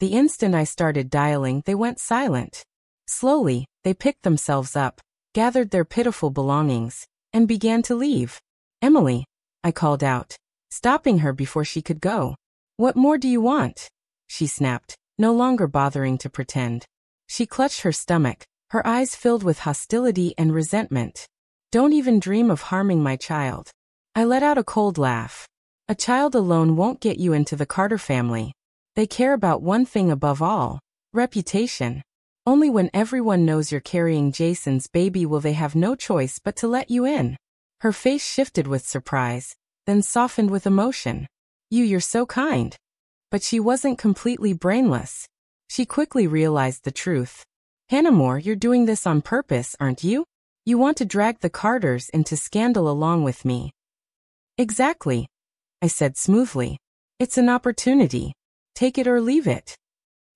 The instant I started dialing, they went silent. Slowly, they picked themselves up, gathered their pitiful belongings, and began to leave. "Emily," I called out, stopping her before she could go. "What more do you want?" she snapped, no longer bothering to pretend. She clutched her stomach, her eyes filled with hostility and resentment. "Don't even dream of harming my child." I let out a cold laugh. "A child alone won't get you into the Carter family. They care about one thing above all: reputation. Only when everyone knows you're carrying Jason's baby will they have no choice but to let you in." Her face shifted with surprise, then softened with emotion. You're so kind." But she wasn't completely brainless. She quickly realized the truth. "Hannah Moore, you're doing this on purpose, aren't you? You want to drag the Carters into scandal along with me." "Exactly," I said smoothly. "It's an opportunity. Take it or leave it."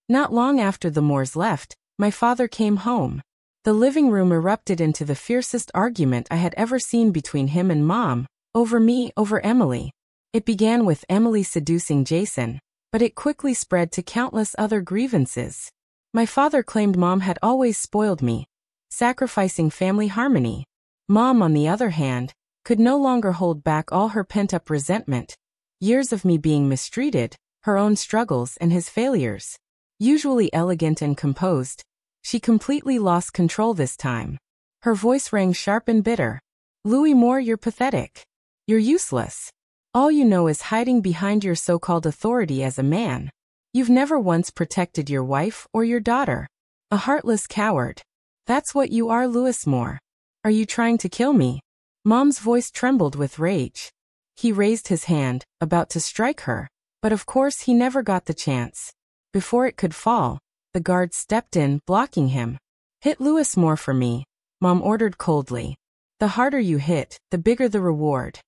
Not long after the Moores left, my father came home. The living room erupted into the fiercest argument I had ever seen between him and Mom, over Emily. It began with Emily seducing Jason, but it quickly spread to countless other grievances. My father claimed Mom had always spoiled me, sacrificing family harmony. Mom, on the other hand, could no longer hold back all her pent-up resentment. Years of me being mistreated, her own struggles and his failures. Usually elegant and composed, she completely lost control this time. Her voice rang sharp and bitter. "Louis Moore, you're pathetic. You're useless. All you know is hiding behind your so-called authority as a man. You've never once protected your wife or your daughter. A heartless coward. That's what you are, Louis Moore. Are you trying to kill me?" Mom's voice trembled with rage. He raised his hand, about to strike her, but of course he never got the chance. Before it could fall, the guard stepped in, blocking him. "Hit Louis Moore for me," Mom ordered coldly. "The harder you hit, the bigger the reward."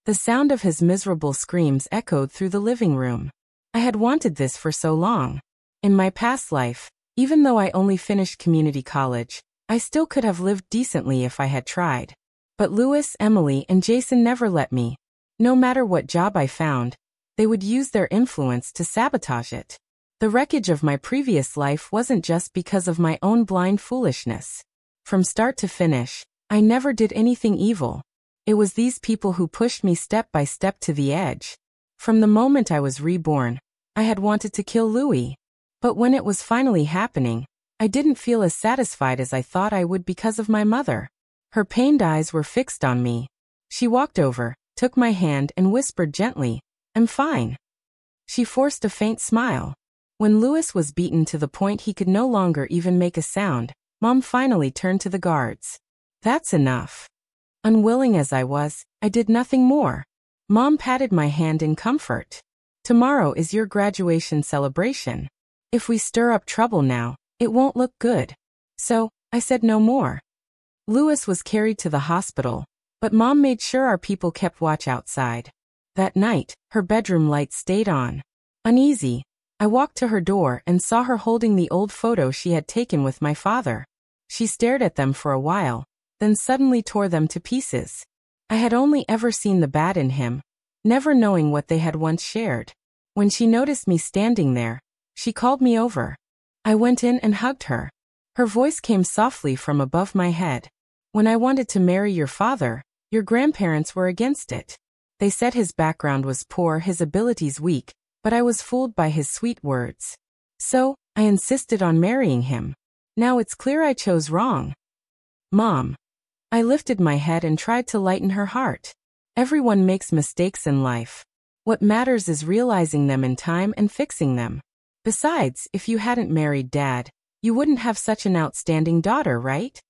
The sound of his miserable screams echoed through the living room. I had wanted this for so long. In my past life, Even though I only finished community college, I still could have lived decently if I had tried. But Louis, Emily, and Jason never let me. No matter what job I found, they would use their influence to sabotage it. The wreckage of my previous life wasn't just because of my own blind foolishness. From start to finish, I never did anything evil. It was these people who pushed me step by step to the edge. From the moment I was reborn, I had wanted to kill Louis. But when it was finally happening, I didn't feel as satisfied as I thought I would because of my mother. Her pained eyes were fixed on me. She walked over, took my hand and whispered gently, "I'm fine." She forced a faint smile. When Louis was beaten to the point he could no longer even make a sound, Mom finally turned to the guards. "That's enough." Unwilling as I was, I did nothing more. Mom patted my hand in comfort. "Tomorrow is your graduation celebration. If we stir up trouble now, it won't look good." So, I said no more. Louis was carried to the hospital, but Mom made sure our people kept watch outside. That night, her bedroom light stayed on. Uneasy, I walked to her door and saw her holding the old photo she had taken with my father. She stared at them for a while, then suddenly tore them to pieces. I had only ever seen the bad in him, never knowing what they had once shared. When she noticed me standing there, she called me over. I went in and hugged her. Her voice came softly from above my head. "When I wanted to marry your father, your grandparents were against it. They said his background was poor, his abilities weak, but I was fooled by his sweet words. So, I insisted on marrying him. Now it's clear I chose wrong." "Mom." I lifted my head and tried to lighten her heart. "Everyone makes mistakes in life. What matters is realizing them in time and fixing them. Besides, if you hadn't married Dad, you wouldn't have such an outstanding daughter, right?"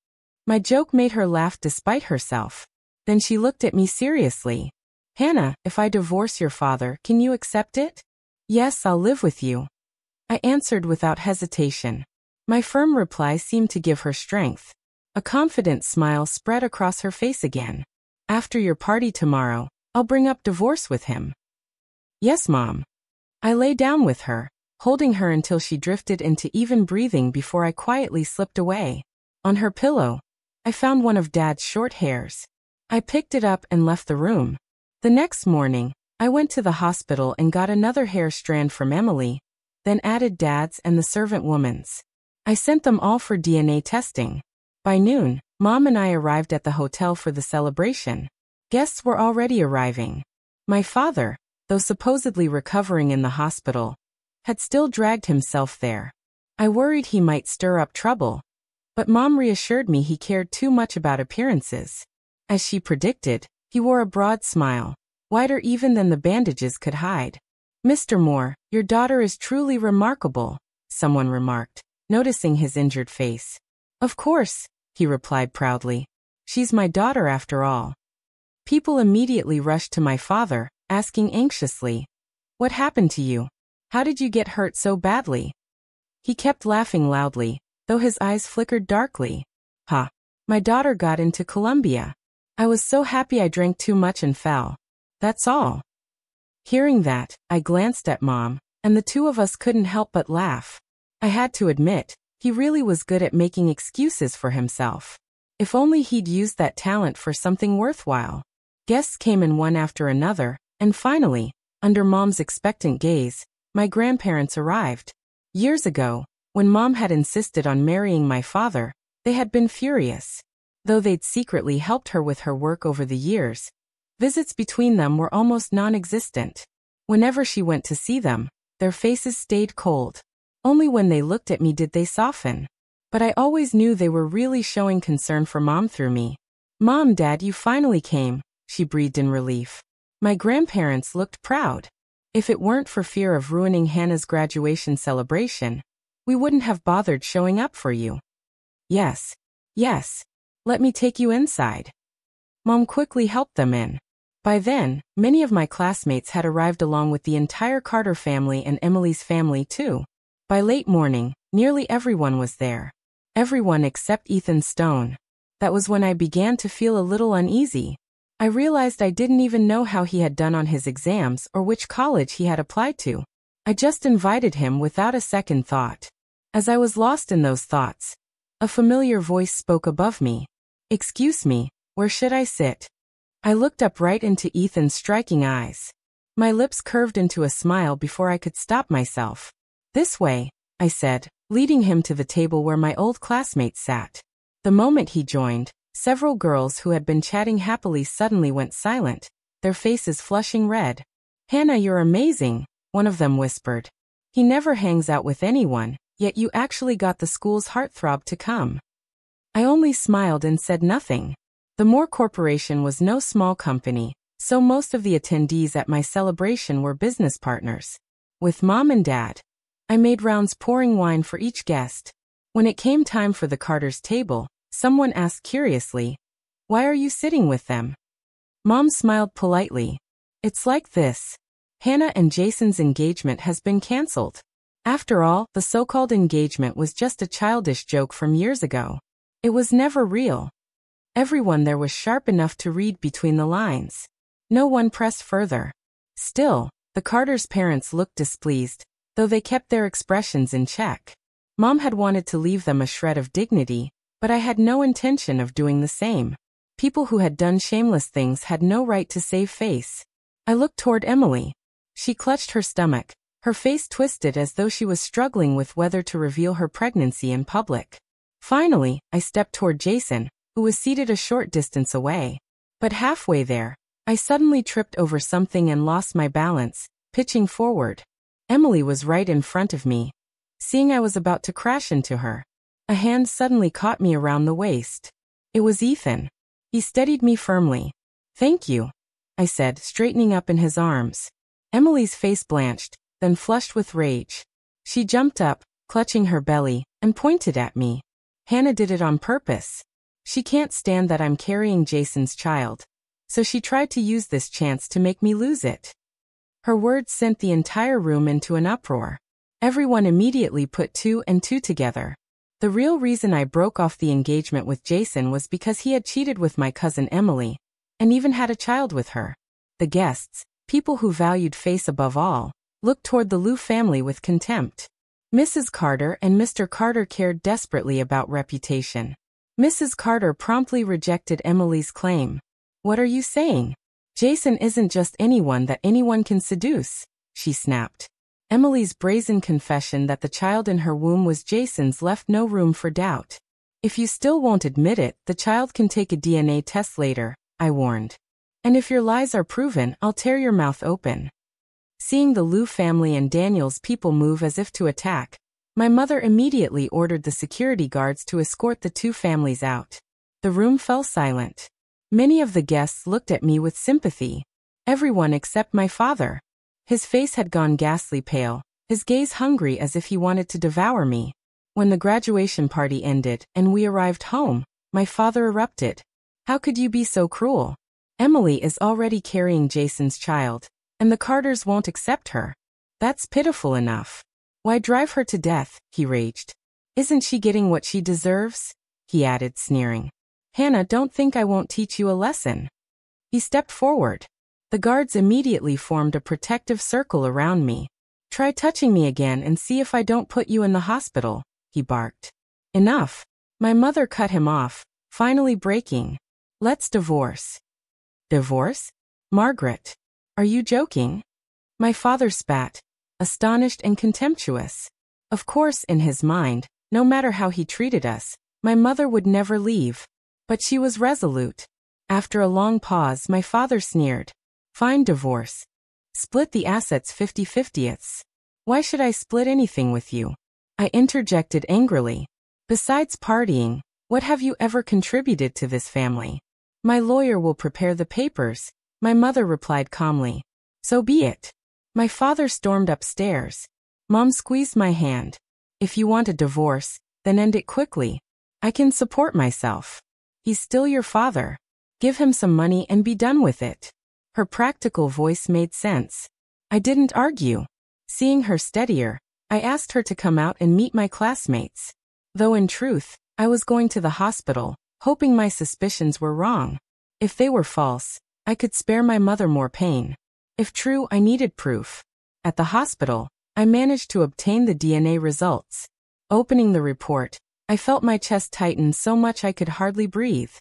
My joke made her laugh despite herself. Then she looked at me seriously. "Hannah, if I divorce your father, can you accept it?" "Yes, I'll live with you," I answered without hesitation. My firm reply seemed to give her strength. A confident smile spread across her face again. "After your party tomorrow, I'll bring up divorce with him." "Yes, Mom." I lay down with her, holding her until she drifted into even breathing before I quietly slipped away. On her pillow, I found one of Dad's short hairs. I picked it up and left the room. The next morning, I went to the hospital and got another hair strand from Emily, then added Dad's and the servant woman's. I sent them all for DNA testing. By noon, Mom and I arrived at the hotel for the celebration. Guests were already arriving. My father, though supposedly recovering in the hospital, had still dragged himself there. I worried he might stir up trouble, but Mom reassured me he cared too much about appearances. As she predicted, he wore a broad smile, wider even than the bandages could hide. "Mr. Moore, your daughter is truly remarkable," someone remarked, noticing his injured face. "Of course," he replied proudly. "She's my daughter after all." People immediately rushed to my father, asking anxiously, "What happened to you? How did you get hurt so badly?" He kept laughing loudly, though his eyes flickered darkly. "Ha! My daughter got into Columbia. I was so happy I drank too much and fell. That's all." Hearing that, I glanced at Mom, and the two of us couldn't help but laugh. I had to admit, he really was good at making excuses for himself. If only he'd used that talent for something worthwhile. Guests came in one after another, and finally, under Mom's expectant gaze, my grandparents arrived. Years ago, when Mom had insisted on marrying my father, they had been furious. Though they'd secretly helped her with her work over the years, visits between them were almost non-existent. Whenever she went to see them, their faces stayed cold. Only when they looked at me did they soften. But I always knew they were really showing concern for Mom through me. "Mom, Dad, you finally came," she breathed in relief. My grandparents looked proud. If it weren't for fear of ruining Hannah's graduation celebration, we wouldn't have bothered showing up for you. Yes. Let me take you inside." Mom quickly helped them in. By then, many of my classmates had arrived along with the entire Carter family and Emily's family too. By late morning, nearly everyone was there. Everyone except Ethan Stone. That was when I began to feel a little uneasy. I realized I didn't even know how he had done on his exams or which college he had applied to. I just invited him without a second thought. As I was lost in those thoughts, a familiar voice spoke above me. "Excuse me, where should I sit?" I looked up right into Ethan's striking eyes. My lips curved into a smile before I could stop myself. "This way," I said, leading him to the table where my old classmates sat. The moment he joined, several girls who had been chatting happily suddenly went silent, their faces flushing red. "Hannah, you're amazing," one of them whispered. "He never hangs out with anyone, yet you actually got the school's heartthrob to come." I only smiled and said nothing. The Moore Corporation was no small company, so most of the attendees at my celebration were business partners. With Mom and Dad, I made rounds pouring wine for each guest. When it came time for the Carter's table, someone asked curiously, "Why are you sitting with them?" Mom smiled politely. "It's like this. Hannah and Jason's engagement has been canceled. After all, the so-called engagement was just a childish joke from years ago. It was never real." Everyone there was sharp enough to read between the lines. No one pressed further. Still, the Carters' parents looked displeased, though they kept their expressions in check. Mom had wanted to leave them a shred of dignity, but I had no intention of doing the same. People who had done shameless things had no right to save face. I looked toward Emily. She clutched her stomach, her face twisted as though she was struggling with whether to reveal her pregnancy in public. Finally, I stepped toward Jason, who was seated a short distance away. But halfway there, I suddenly tripped over something and lost my balance, pitching forward. Emily was right in front of me. Seeing I was about to crash into her, a hand suddenly caught me around the waist. It was Ethan. He steadied me firmly. "Thank you," I said, straightening up in his arms. Emily's face blanched, then flushed with rage. She jumped up, clutching her belly, and pointed at me. "Hannah did it on purpose. She can't stand that I'm carrying Jason's child, so she tried to use this chance to make me lose it." Her words sent the entire room into an uproar. Everyone immediately put two and two together. The real reason I broke off the engagement with Jason was because he had cheated with my cousin Emily, and even had a child with her. The guests, people who valued face above all, looked toward the Liu family with contempt. Mrs. Carter and Mr. Carter cared desperately about reputation. Mrs. Carter promptly rejected Emily's claim. "What are you saying? Jason isn't just anyone that anyone can seduce," she snapped. Emily's brazen confession that the child in her womb was Jason's left no room for doubt. "If you still won't admit it, the child can take a DNA test later," I warned. "And if your lies are proven, I'll tear your mouth open." Seeing the Liu family and Daniel's people move as if to attack, my mother immediately ordered the security guards to escort the two families out. The room fell silent. Many of the guests looked at me with sympathy. Everyone except my father. His face had gone ghastly pale, his gaze hungry as if he wanted to devour me. When the graduation party ended and we arrived home, my father erupted. "How could you be so cruel? Emily is already carrying Jason's child, and the Carters won't accept her. That's pitiful enough. Why drive her to death?" he raged. "Isn't she getting what she deserves?" he added, sneering. "Hannah, don't think I won't teach you a lesson." He stepped forward. The guards immediately formed a protective circle around me. "Try touching me again and see if I don't put you in the hospital," he barked. "Enough." My mother cut him off, finally breaking. "Let's divorce." "Divorce? Margaret, are you joking?" My father spat, astonished and contemptuous. Of course, in his mind, no matter how he treated us, my mother would never leave. But she was resolute. After a long pause, my father sneered. "Fine, divorce. Split the assets 50-50ths. Why should I split anything with you?" I interjected angrily. "Besides partying, what have you ever contributed to this family?" "My lawyer will prepare the papers," my mother replied calmly. "So be it." My father stormed upstairs. Mom squeezed my hand. "If you want a divorce, then end it quickly. I can support myself. He's still your father. Give him some money and be done with it." Her practical voice made sense. I didn't argue. Seeing her steadier, I asked her to come out and meet my classmates. Though in truth, I was going to the hospital, hoping my suspicions were wrong. If they were false, I could spare my mother more pain. If true, I needed proof. At the hospital, I managed to obtain the DNA results. Opening the report, I felt my chest tighten so much I could hardly breathe.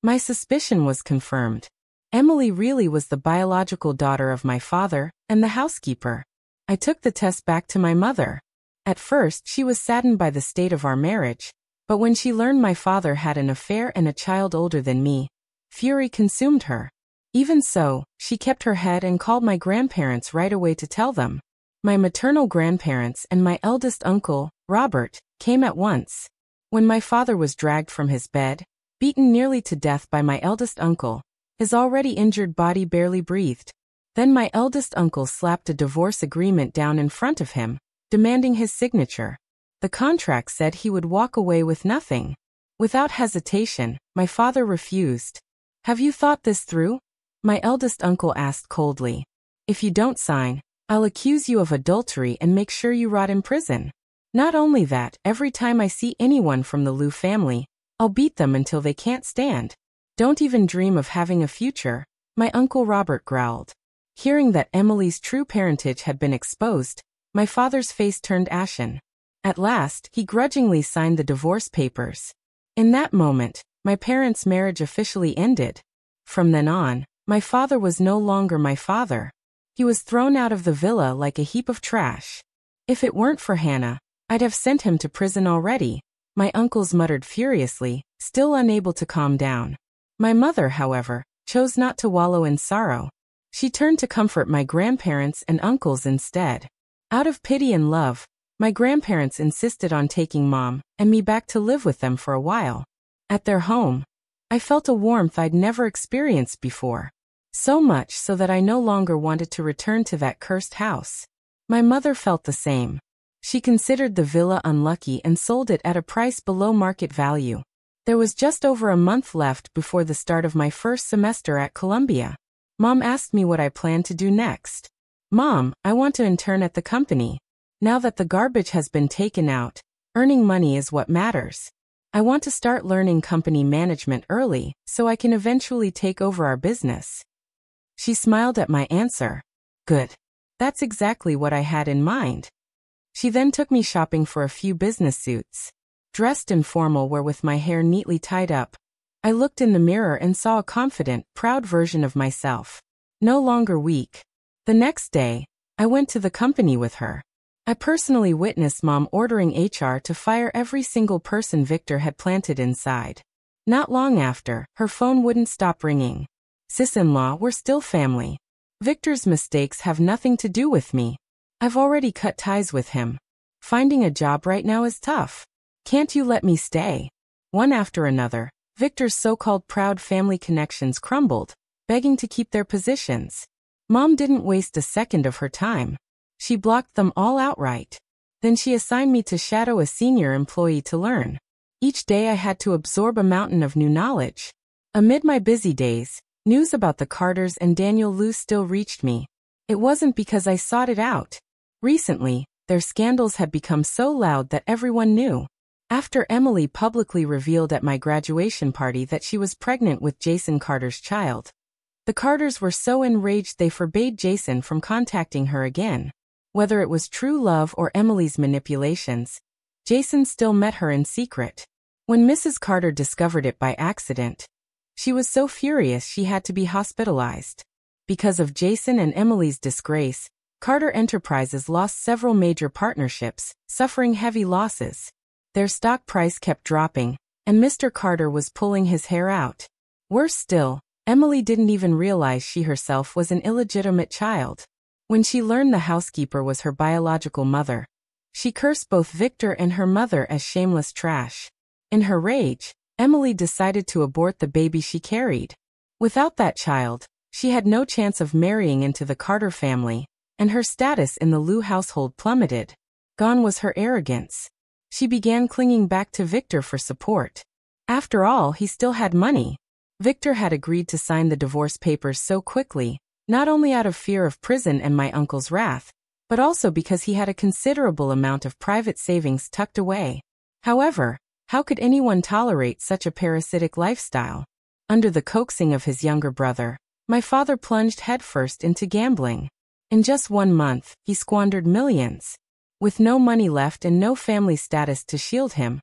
My suspicion was confirmed. Emily really was the biological daughter of my father and the housekeeper. I took the test back to my mother. At first, she was saddened by the state of our marriage, but when she learned my father had an affair and a child older than me, fury consumed her. Even so, she kept her head and called my grandparents right away to tell them. My maternal grandparents and my eldest uncle, Robert, came at once. When my father was dragged from his bed, beaten nearly to death by my eldest uncle, his already injured body barely breathed. Then my eldest uncle slapped a divorce agreement down in front of him, demanding his signature. The contract said he would walk away with nothing. Without hesitation, my father refused. "Have you thought this through?" My eldest uncle asked coldly. "If you don't sign, I'll accuse you of adultery and make sure you rot in prison. Not only that, every time I see anyone from the Liu family, I'll beat them until they can't stand. Don't even dream of having a future," my Uncle Robert growled. Hearing that Emily's true parentage had been exposed, my father's face turned ashen. At last, he grudgingly signed the divorce papers. In that moment, my parents' marriage officially ended. From then on, my father was no longer my father. He was thrown out of the villa like a heap of trash. "If it weren't for Hannah, I'd have sent him to prison already," my uncles muttered furiously, still unable to calm down. My mother, however, chose not to wallow in sorrow. She turned to comfort my grandparents and uncles instead. Out of pity and love, my grandparents insisted on taking Mom and me back to live with them for a while. At their home, I felt a warmth I'd never experienced before. So much so that I no longer wanted to return to that cursed house. My mother felt the same. She considered the villa unlucky and sold it at a price below market value. There was just over a month left before the start of my first semester at Columbia. Mom asked me what I planned to do next. "Mom, I want to intern at the company. Now that the garbage has been taken out, earning money is what matters. I want to start learning company management early so I can eventually take over our business." She smiled at my answer. "Good. That's exactly what I had in mind." She then took me shopping for a few business suits. Dressed in formal wear with my hair neatly tied up, I looked in the mirror and saw a confident, proud version of myself. No longer weak. The next day, I went to the company with her. I personally witnessed Mom ordering HR to fire every single person Victor had planted inside. Not long after, her phone wouldn't stop ringing. Sis-in-law, we're still family. Victor's mistakes have nothing to do with me. I've already cut ties with him. Finding a job right now is tough. Can't you let me stay? One after another, Victor's so-called proud family connections crumbled, begging to keep their positions. Mom didn't waste a second of her time. She blocked them all outright. Then she assigned me to shadow a senior employee to learn. Each day I had to absorb a mountain of new knowledge. Amid my busy days, news about the Carters and Daniel Liu still reached me. It wasn't because I sought it out. Recently, their scandals had become so loud that everyone knew. After Emily publicly revealed at my graduation party that she was pregnant with Jason Carter's child, the Carters were so enraged they forbade Jason from contacting her again. Whether it was true love or Emily's manipulations, Jason still met her in secret. When Mrs. Carter discovered it by accident, she was so furious she had to be hospitalized. Because of Jason and Emily's disgrace, Carter Enterprises lost several major partnerships, suffering heavy losses. Their stock price kept dropping, and Mr. Carter was pulling his hair out. Worse still, Emily didn't even realize she herself was an illegitimate child. When she learned the housekeeper was her biological mother, she cursed both Victor and her mother as shameless trash. In her rage, Emily decided to abort the baby she carried. Without that child, she had no chance of marrying into the Carter family, and her status in the Liu household plummeted. Gone was her arrogance. She began clinging back to Victor for support. After all, he still had money. Victor had agreed to sign the divorce papers so quickly, not only out of fear of prison and my uncle's wrath, but also because he had a considerable amount of private savings tucked away. However, how could anyone tolerate such a parasitic lifestyle? Under the coaxing of his younger brother, my father plunged headfirst into gambling. In just 1 month, he squandered millions. With no money left and no family status to shield him,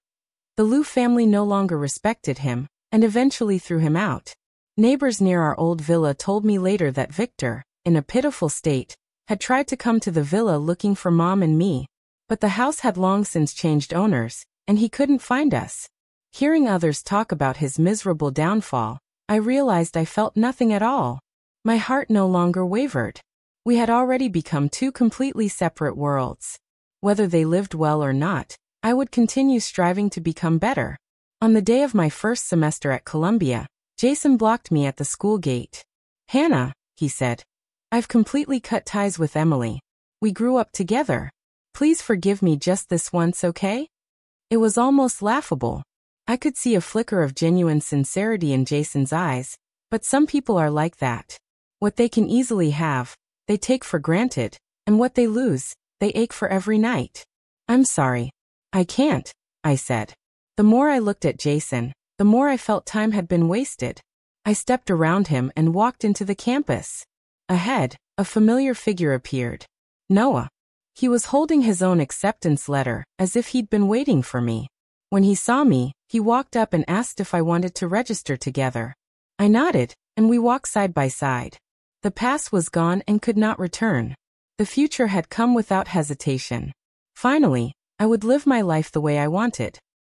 the Liu family no longer respected him, and eventually threw him out. Neighbors near our old villa told me later that Victor, in a pitiful state, had tried to come to the villa looking for Mom and me, but the house had long since changed owners, and he couldn't find us. Hearing others talk about his miserable downfall, I realized I felt nothing at all. My heart no longer wavered. We had already become two completely separate worlds. Whether they lived well or not, I would continue striving to become better. On the day of my first semester at Columbia, Jason blocked me at the school gate. "Hannah," he said, "I've completely cut ties with Emily. We grew up together. Please forgive me just this once, okay?" It was almost laughable. I could see a flicker of genuine sincerity in Jason's eyes, but some people are like that. What they can easily have, they take for granted, and what they lose, they ache for every night. "I'm sorry. I can't," I said. The more I looked at Jason, the more I felt time had been wasted. I stepped around him and walked into the campus. Ahead, a familiar figure appeared. Noah. He was holding his own acceptance letter, as if he'd been waiting for me. When he saw me, he walked up and asked if I wanted to register together. I nodded, and we walked side by side. The past was gone and could not return. The future had come without hesitation. Finally, I would live my life the way I wanted.